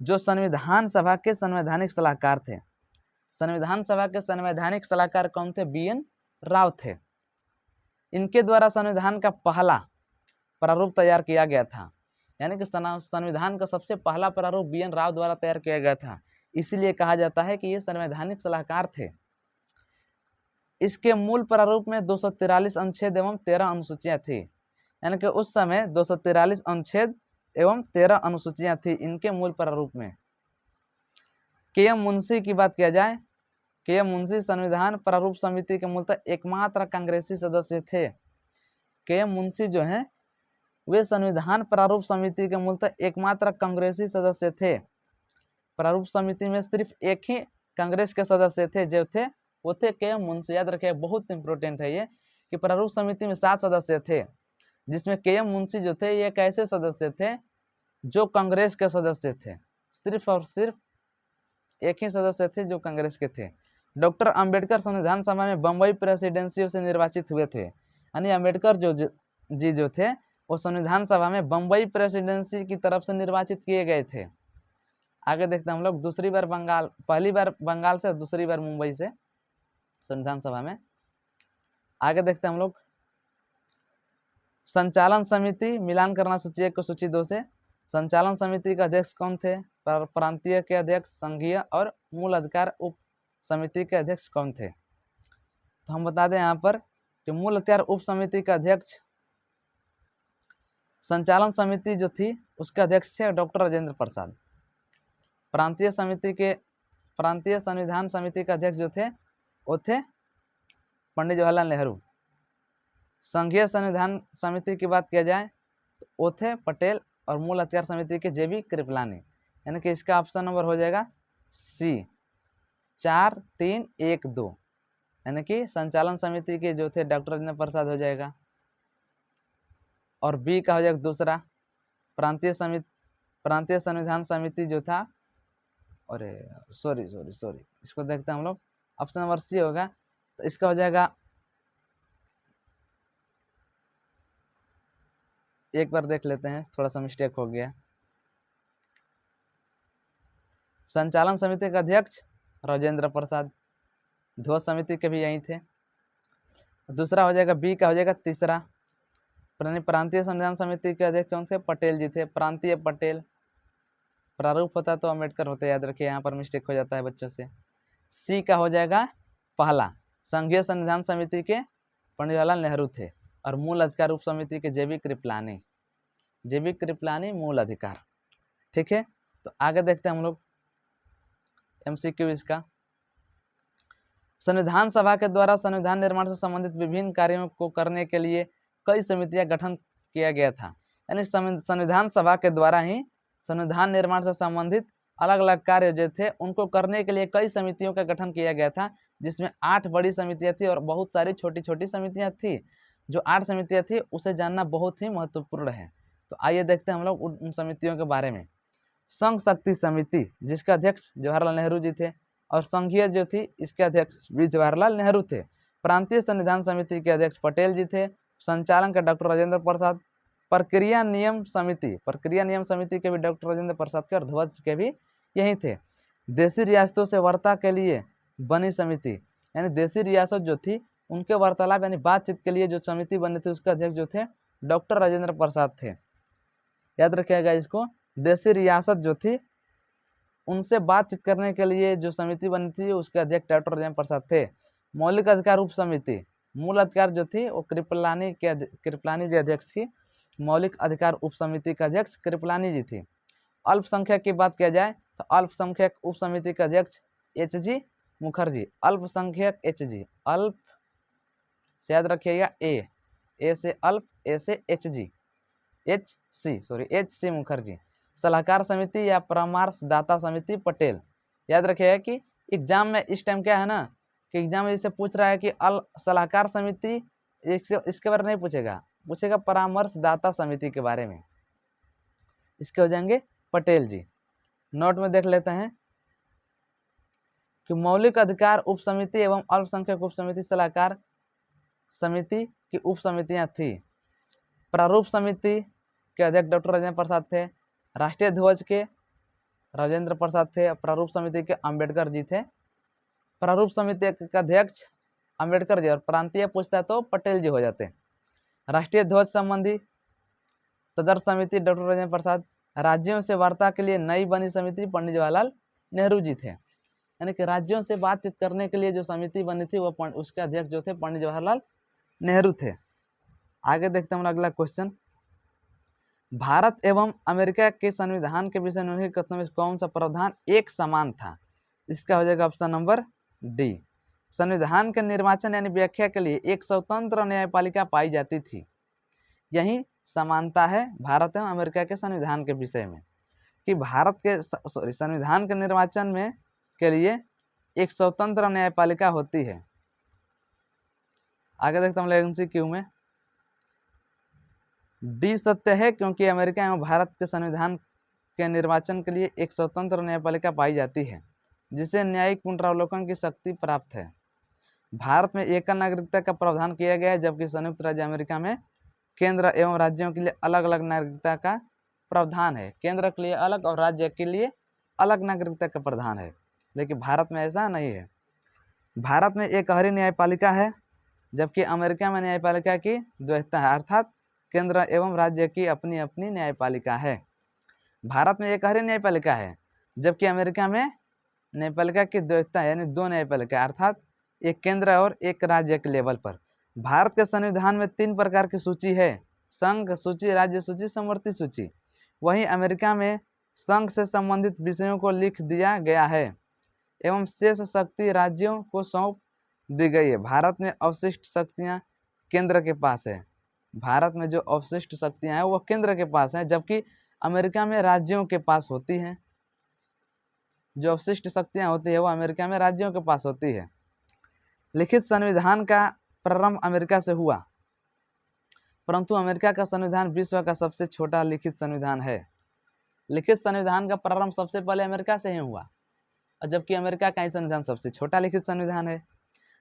जो संविधान सभा के संवैधानिक सलाहकार थे। संविधान सभा के संवैधानिक सलाहकार कौन थे? BN राव थे। इनके द्वारा संविधान का पहला प्रारूप तैयार किया गया था, यानी कि संविधान का सबसे पहला प्रारूप BN राव द्वारा तैयार किया गया था। इसीलिए कहा जाता है कि ये संवैधानिक सलाहकार थे। इसके मूल प्रारूप में 243 अनुच्छेद एवं 13 अनुसूचियां थी, यानी कि उस समय 243 अनुच्छेद एवं 13 अनुसूचियां थी इनके मूल प्रारूप में। KM मुंशी की बात किया जाए, KM मुंशी संविधान प्रारूप समिति के मूलतः एकमात्र कांग्रेसी सदस्य थे। KM मुंशी जो हैं वे संविधान प्रारूप समिति के मूलतः एकमात्र कांग्रेसी सदस्य थे। प्रारूप समिति में सिर्फ एक ही कांग्रेस के सदस्य थे जो थे वो थे KM मुंशी। याद रखिए, बहुत इंपॉर्टेंट है ये कि प्रारूप समिति में 7 सदस्य थे, जिसमें KM मुंशी जो थे ये एक ऐसे सदस्य थे जो कांग्रेस के सदस्य थे। सिर्फ और सिर्फ एक ही सदस्य थे जो कांग्रेस के थे। डॉक्टर अंबेडकर संविधान सभा में बम्बई प्रेसिडेंसी से निर्वाचित हुए थे, यानी अंबेडकर जो थे वो संविधान सभा में बम्बई प्रेसिडेंसी की तरफ से निर्वाचित किए गए थे। आगे देखते हैं हम लोग। पहली बार बंगाल से, दूसरी बार मुंबई से संविधान सभा में। आगे देखते हैं हम लोग संचालन समिति, मिलान करना सूची 1 को सूची 2 से। संचालन समिति के अध्यक्ष कौन थे? प्रांतीय के अध्यक्ष, संघीय और मूल अधिकार उप समिति के अध्यक्ष कौन थे? तो हम बता दें यहाँ पर कि मूल अधिकार उप समिति का अध्यक्ष, संचालन समिति जो थी उसके अध्यक्ष थे डॉक्टर राजेंद्र प्रसाद। प्रांतीय संविधान समिति के अध्यक्ष जो थे वो थे पंडित जवाहरलाल नेहरू। संघीय संविधान समिति की बात किया जाए तो वो थे पटेल और मूल अधिकार समिति के जेबी कृपलानी। यानी कि इसका ऑप्शन नंबर हो जाएगा सी 4, 3, 1, 2। यानी कि संचालन समिति के जो थे डॉक्टर राजेंद्र प्रसाद हो जाएगा, और बी का हो जाएगा दूसरा प्रांतीय संविधान समिति जो था, अरे सॉरी इसको देखते हैं हम लोग, ऑप्शन नंबर सी होगा। तो इसका हो जाएगा, एक बार देख लेते हैं, थोड़ा सा मिस्टेक हो गया। संचालन समिति का अध्यक्ष राजेंद्र प्रसाद, ध्वज समिति के भी यही थे। दूसरा हो जाएगा बी का हो जाएगा तीसरा, प्रांतीय संविधान समिति के अध्यक्ष कौन थे? पटेल जी थे, प्रांतीय पटेल। प्रारूप होता तो अम्बेडकर होते, याद रखिए, यहाँ पर मिस्टेक हो जाता है बच्चों से। सी का हो जाएगा पहला, संघीय संविधान समिति के पंडित जवाहरलाल नेहरू थे, और मूल अधिकार उप समिति के जेबी कृपलानी मूल अधिकार। ठीक है, तो आगे देखते हैं हम लोग MCQ इसका। संविधान सभा के द्वारा संविधान निर्माण से संबंधित विभिन्न कार्यों को करने के लिए कई समितियां गठन किया गया था। यानी संविधान सभा के द्वारा ही संविधान निर्माण से संबंधित अलग अलग कार्य जो थे उनको करने के लिए कई समितियों का गठन किया गया था, जिसमें 8 बड़ी समितियां थी और बहुत सारी छोटी छोटी समितियां थी। जो 8 समितियां थी उसे जानना बहुत ही महत्वपूर्ण है। तो आइए देखते हैं हम लोग उन समितियों के बारे में। संघ शक्ति समिति, जिसके अध्यक्ष जवाहरलाल नेहरू जी थे, और संघीय जो थी इसके अध्यक्ष भी जवाहरलाल नेहरू थे। प्रांतीय संविधान समिति के अध्यक्ष पटेल जी थे, संचालन का डॉक्टर राजेंद्र प्रसाद। प्रक्रिया नियम समिति के भी डॉक्टर राजेंद्र प्रसाद के, और ध्वज के भी यही थे। देशी रियासतों से वार्ता के लिए बनी समिति, यानी देशी रियासत जो थी उनके वार्तालाप यानी बातचीत के लिए जो समिति बनी थी उसके अध्यक्ष जो थे डॉक्टर राजेंद्र प्रसाद थे। याद रखिएगा इसको, देशी रियासत जो थी उनसे बातचीत करने के लिए जो समिति बनी थी उसके अध्यक्ष डॉक्टर राजेंद्र प्रसाद थे। मौलिक अधिकार उप समिति, मूल अधिकार जो थी वो कृपलानी जी अध्यक्ष थी। मौलिक अधिकार उप समिति का अध्यक्ष कृपलानी जी थी। अल्पसंख्यक की बात किया जाए तो अल्पसंख्यक उप समिति का अध्यक्ष HG मुखर्जी। अल्पसंख्यक HG, अल्प से याद रखिएगा, ए से अल्प, ए से HC मुखर्जी। सलाहकार समिति या परामर्शदाता समिति पटेल। याद रखिएगा कि एग्जाम में इस टाइम क्या है ना कि एग्जाम में जैसे पूछ रहा है कि सलाहकार समिति, इसके बारे में नहीं पूछेगा परामर्शदाता समिति के बारे में, इसके हो जाएंगे पटेल जी। नोट में देख लेते हैं कि मौलिक अधिकार उप समिति एवं अल्पसंख्यक उप समिति सलाहकार समिति की उप समितियां थी। प्रारूप समिति के अध्यक्ष डॉक्टर राजेंद्र प्रसाद थे। राष्ट्रीय ध्वज के राजेंद्र प्रसाद थे। प्रारूप समिति के अंबेडकर जी थे। प्रारूप समिति के अध्यक्ष अंबेडकर जी, और प्रांतीय पूछता तो पटेल जी हो जाते। राष्ट्रीय ध्वज संबंधी तदर्थ समिति डॉक्टर राजेंद्र प्रसाद। राज्यों से वार्ता के लिए नई बनी समिति पंडित जवाहरलाल नेहरू जी थे। यानी कि राज्यों से बातचीत करने के लिए जो समिति बनी थी वो उसके अध्यक्ष जो थे पंडित जवाहरलाल नेहरू थे। आगे देखते हैं अगला क्वेश्चन। भारत एवं अमेरिका के संविधान के विषय में कथन में कौन सा प्रावधान एक समान था? इसका हो जाएगा ऑप्शन नंबर डी। संविधान के निर्वाचन यानी व्याख्या के लिए एक स्वतंत्र न्यायपालिका पाई जाती थी। यही समानता है भारत एवं अमेरिका के संविधान के विषय में कि भारत के संविधान के निर्वाचन में के लिए एक स्वतंत्र न्यायपालिका होती है। आगे देखते हैं MCQ में। डी सत्य है क्योंकि अमेरिका एवं भारत के संविधान के निर्वाचन के लिए एक स्वतंत्र न्यायपालिका पाई जाती है जिसे न्यायिक पुनरावलोकन की शक्ति प्राप्त है। भारत में एकल नागरिकता का प्रावधान किया गया है, जबकि संयुक्त राज्य अमेरिका में केंद्र एवं राज्यों के लिए अलग अलग नागरिकता का प्रावधान है। केंद्र के लिए अलग और राज्य के लिए अलग नागरिकता का प्रावधान है, लेकिन भारत में ऐसा नहीं है। भारत में एकहरी न्यायपालिका है, जबकि अमेरिका में न्यायपालिका की द्वैतता है, अर्थात केंद्र एवं राज्य की अपनी अपनी न्यायपालिका है। भारत में एकहरी न्यायपालिका है, जबकि अमेरिका में न्यायपालिका की द्वैतता है, यानी दो न्यायपालिका, अर्थात एक केंद्र और एक राज्य के लेवल पर। भारत के संविधान में 3 प्रकार की सूची है, संघ सूची, राज्य सूची, समवर्ती सूची। वहीं अमेरिका में संघ से संबंधित विषयों को लिख दिया गया है एवं शेष शक्ति राज्यों को सौंप दी गई है। भारत में अवशिष्ट शक्तियां केंद्र के पास है। भारत में जो अवशिष्ट शक्तियां हैं वो केंद्र के पास हैं, जबकि अमेरिका में राज्यों के पास होती हैं। जो अवशिष्ट शक्तियां होती है वो अमेरिका में राज्यों के पास होती है। लिखित संविधान का प्रारंभ अमेरिका से हुआ, परंतु अमेरिका का संविधान विश्व का सबसे छोटा लिखित संविधान है। लिखित संविधान का प्रारंभ सबसे पहले अमेरिका से ही हुआ, और जबकि अमेरिका का ही संविधान सबसे छोटा लिखित संविधान है,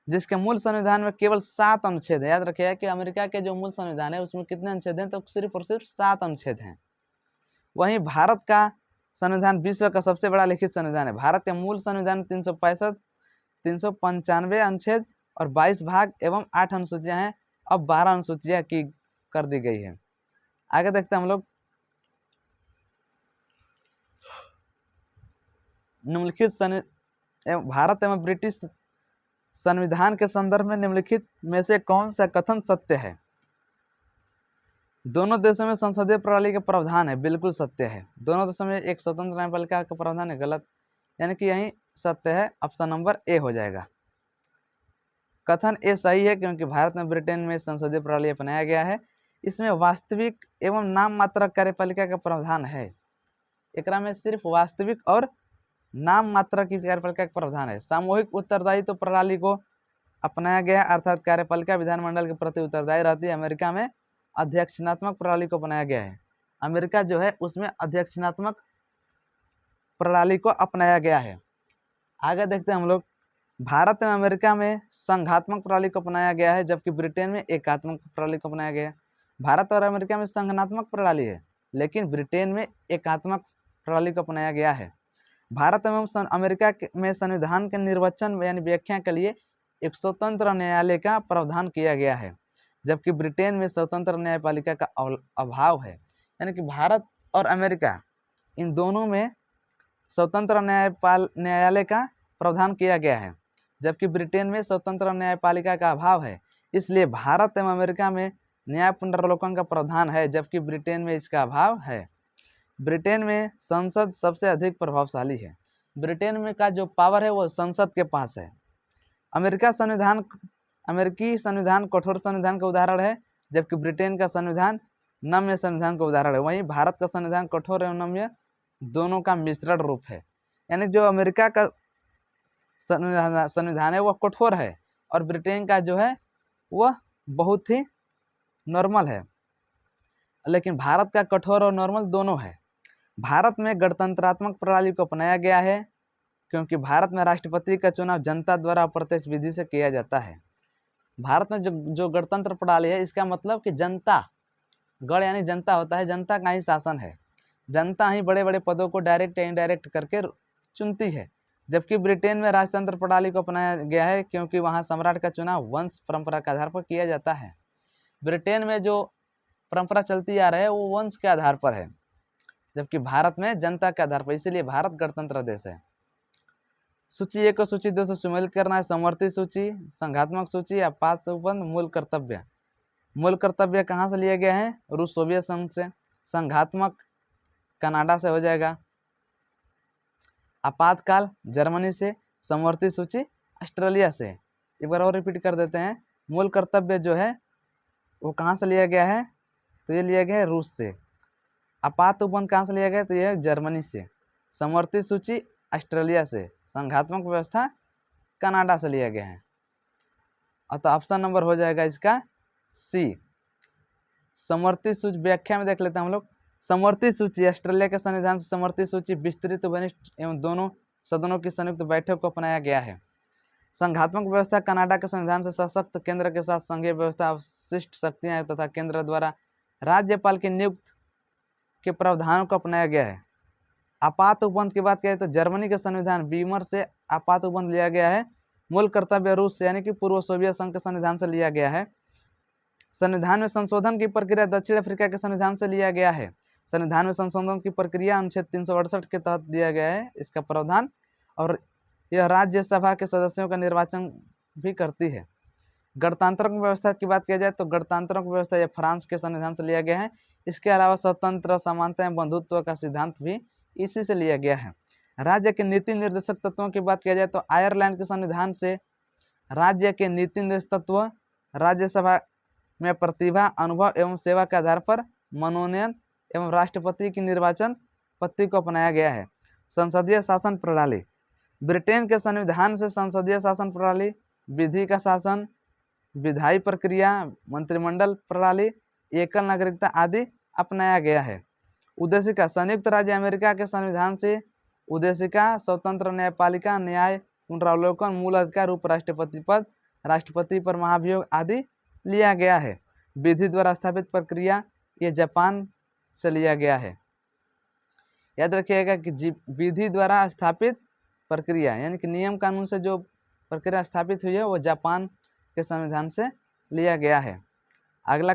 जिसके मूल संविधान में केवल 7 अनुच्छेद है। याद रखिएगा कि अमेरिका के जो मूल संविधान है उसमें कितने अनुच्छेद हैं, तो सिर्फ और सिर्फ 7 अनुच्छेद हैं। वहीं भारत का संविधान विश्व का सबसे बड़ा लिखित संविधान है। भारत के मूल संविधान में 395 अनुच्छेद और 22 भाग एवं 8 अनुसूचियां हैं। अब 12 अनुसूचियां की कर दी गई है। आगे देखते हैं हम लोग निम्नलिखित भारत एवं ब्रिटिश संविधान के संदर्भ में निम्नलिखित में से कौन सा कथन सत्य है। दोनों देशों में संसदीय प्रणाली का प्रावधान है, बिल्कुल सत्य है। दोनों देशों में एक स्वतंत्र न्यायपालिका का प्रावधान है, गलत, यानी कि यही सत्य है, ऑप्शन नंबर ए हो जाएगा। कथन ए सही है, क्योंकि भारत में ब्रिटेन में संसदीय प्रणाली अपनाया गया है। इसमें वास्तविक एवं नाम मात्र कार्यपालिका का प्रावधान है। एकरा में सिर्फ वास्तविक और नाम मात्रा की कार्यपालिका का प्रावधान है। सामूहिक उत्तरदायित्व प्रणाली को अपनाया गया, अर्थात कार्यपालिका विधानमंडल के प्रति उत्तरदायी रहती है। अमेरिका में अध्यक्षात्मक प्रणाली को अपनाया गया है। अमेरिका जो है उसमें अध्यक्षात्मक प्रणाली को अपनाया गया है। आगे देखते हैं हम लोग, भारत में अमेरिका में संघात्मक प्रणाली को अपनाया गया है, जबकि ब्रिटेन में एकात्मक प्रणाली को अपनाया गया है। भारत और अमेरिका में संघात्मक प्रणाली है, लेकिन ब्रिटेन में एकात्मक प्रणाली को अपनाया गया है। भारत एवं अमेरिका में संविधान के निर्वचन यानी व्याख्या के लिए एक स्वतंत्र न्यायालय का प्रावधान किया गया है, जबकि ब्रिटेन में स्वतंत्र न्यायपालिका का अभाव है। यानी कि भारत और अमेरिका इन दोनों में स्वतंत्र न्यायालय का प्रावधान किया गया है, जबकि ब्रिटेन में स्वतंत्र न्यायपालिका का अभाव है। इसलिए भारत एवं अमेरिका में न्याय पुनर्वलोकन का प्रावधान है, जबकि ब्रिटेन में इसका अभाव है। ब्रिटेन में संसद सबसे अधिक प्रभावशाली है। ब्रिटेन में का जो पावर है वो संसद के पास है। अमेरिकी संविधान कठोर संविधान का उदाहरण है, जबकि ब्रिटेन का संविधान नम्य संविधान का उदाहरण है। वहीं भारत का संविधान कठोर एवं नम्य दोनों का मिश्रण रूप है। यानी जो अमेरिका का संविधान है वह कठोर है और ब्रिटेन का जो है वह बहुत ही नॉर्मल है, लेकिन भारत का कठोर और नॉर्मल दोनों है। भारत में गणतंत्रात्मक प्रणाली को अपनाया गया है, क्योंकि भारत में राष्ट्रपति का चुनाव जनता द्वारा अप्रत्यक्ष विधि से किया जाता है। भारत में जो गणतंत्र प्रणाली है, इसका मतलब कि जनता, गण यानी जनता होता है, जनता का ही शासन है। जनता ही बड़े बड़े पदों को डायरेक्ट या इनडायरेक्ट करके चुनती है, जबकि ब्रिटेन में राजतंत्र प्रणाली को अपनाया गया है, क्योंकि वहाँ सम्राट का चुनाव वंश परंपरा के आधार पर किया जाता है। ब्रिटेन में जो परंपरा चलती आ रही है वो वंश के आधार पर है, जबकि भारत में जनता के आधार पर, इसीलिए भारत गणतंत्र देश है। सूची 1 को सूची 2 से सम्मिलित करना है। समवर्ती सूची, संघात्मक सूची, आपात से उपबंध, मूल कर्तव्य। मूल कर्तव्य कहाँ से लिया गया है? रूस सोवियत संघ से। संघात्मक कनाडा से हो जाएगा। आपातकाल जर्मनी से। समवर्ती सूची ऑस्ट्रेलिया से। एक बार और रिपीट कर देते हैं। मूल कर्तव्य जो है वो कहाँ से लिया गया है? तो ये लिया गया है रूस से। आपात उपबंध कहाँ से लिया गया? तो यह जर्मनी से। समवर्ती सूची ऑस्ट्रेलिया से। संघात्मक व्यवस्था कनाडा से लिया गया है। अतः ऑप्शन नंबर हो जाएगा इसका सी। समवर्ती सूची व्याख्या में देख लेते हैं हम लोग। समवर्ती सूची ऑस्ट्रेलिया के संविधान से समवर्ती सूची विस्तृत वरिष्ठ एवं दोनों सदनों की संयुक्त बैठक को अपनाया गया है। संघात्मक व्यवस्था कनाडा के संविधान से सशक्त केंद्र के साथ संघीय व्यवस्था, अवशिष्ट शक्तियां तथा केंद्र द्वारा राज्यपाल की नियुक्ति के प्रावधानों को अपनाया गया है। आपात उपबंध की बात करें तो जर्मनी के संविधान बीमर से आपात उपबंध लिया गया है, मूल कर्तव्य रूस से यानी कि पूर्व सोवियत संघ के संविधान से लिया गया है। संविधान में संशोधन की प्रक्रिया दक्षिण अफ्रीका के संविधान से लिया गया है। संविधान में संशोधन की प्रक्रिया अनुच्छेद 368 के तहत दिया गया है इसका प्रावधान, और यह राज्यसभा के सदस्यों का निर्वाचन भी करती है। गणतांत्रिक व्यवस्था की बात किया जाए तो गणतांत्रिक व्यवस्था यह फ्रांस के संविधान से लिया गया है। इसके अलावा स्वतंत्र, समानता एवं बंधुत्व का सिद्धांत भी इसी से लिया गया है। राज्य के नीति निर्देशक तत्वों की बात किया जाए तो आयरलैंड के संविधान से राज्य के नीति निर्देशक तत्व राज्यसभा में प्रतिभा, अनुभव एवं सेवा के आधार पर मनोनयन एवं राष्ट्रपति की निर्वाचन पद्धति को अपनाया गया है। संसदीय शासन प्रणाली, ब्रिटेन के संविधान से संसदीय शासन प्रणाली, विधि का शासन, विधायी प्रक्रिया, मंत्रिमंडल प्रणाली, एकल नागरिकता आदि अपनाया गया है। उद्देशिका, संयुक्त राज्य अमेरिका के संविधान से उद्देशिका, स्वतंत्र न्यायपालिका, न्याय पुनरावलोकन, मूल अधिकार, उपराष्ट्रपति पद, राष्ट्रपति पर महाभियोग आदि लिया गया है। विधि द्वारा स्थापित प्रक्रिया, ये जापान से लिया गया है। याद रखिएगा कि विधि द्वारा स्थापित प्रक्रिया यानी कि नियम कानून से जो प्रक्रिया स्थापित हुई है वो जापान के संविधान से लिया गया है। अगला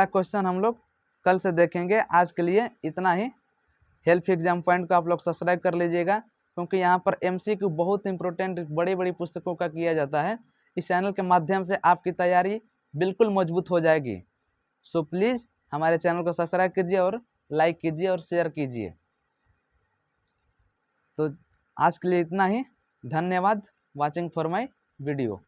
क्वेश्चन हम लोग कल से देखेंगे। आज के लिए इतना ही। हेल्प एग्जाम पॉइंट को आप लोग सब्सक्राइब कर लीजिएगा, क्योंकि यहाँ पर MCQ बहुत इंपॉर्टेंट बड़ी बड़ी पुस्तकों का किया जाता है। इस चैनल के माध्यम से आपकी तैयारी बिल्कुल मजबूत हो जाएगी। सो प्लीज़ हमारे चैनल को सब्सक्राइब कीजिए और लाइक कीजिए और शेयर कीजिए। तो आज के लिए इतना ही। धन्यवाद वॉचिंग फॉर माय वीडियो।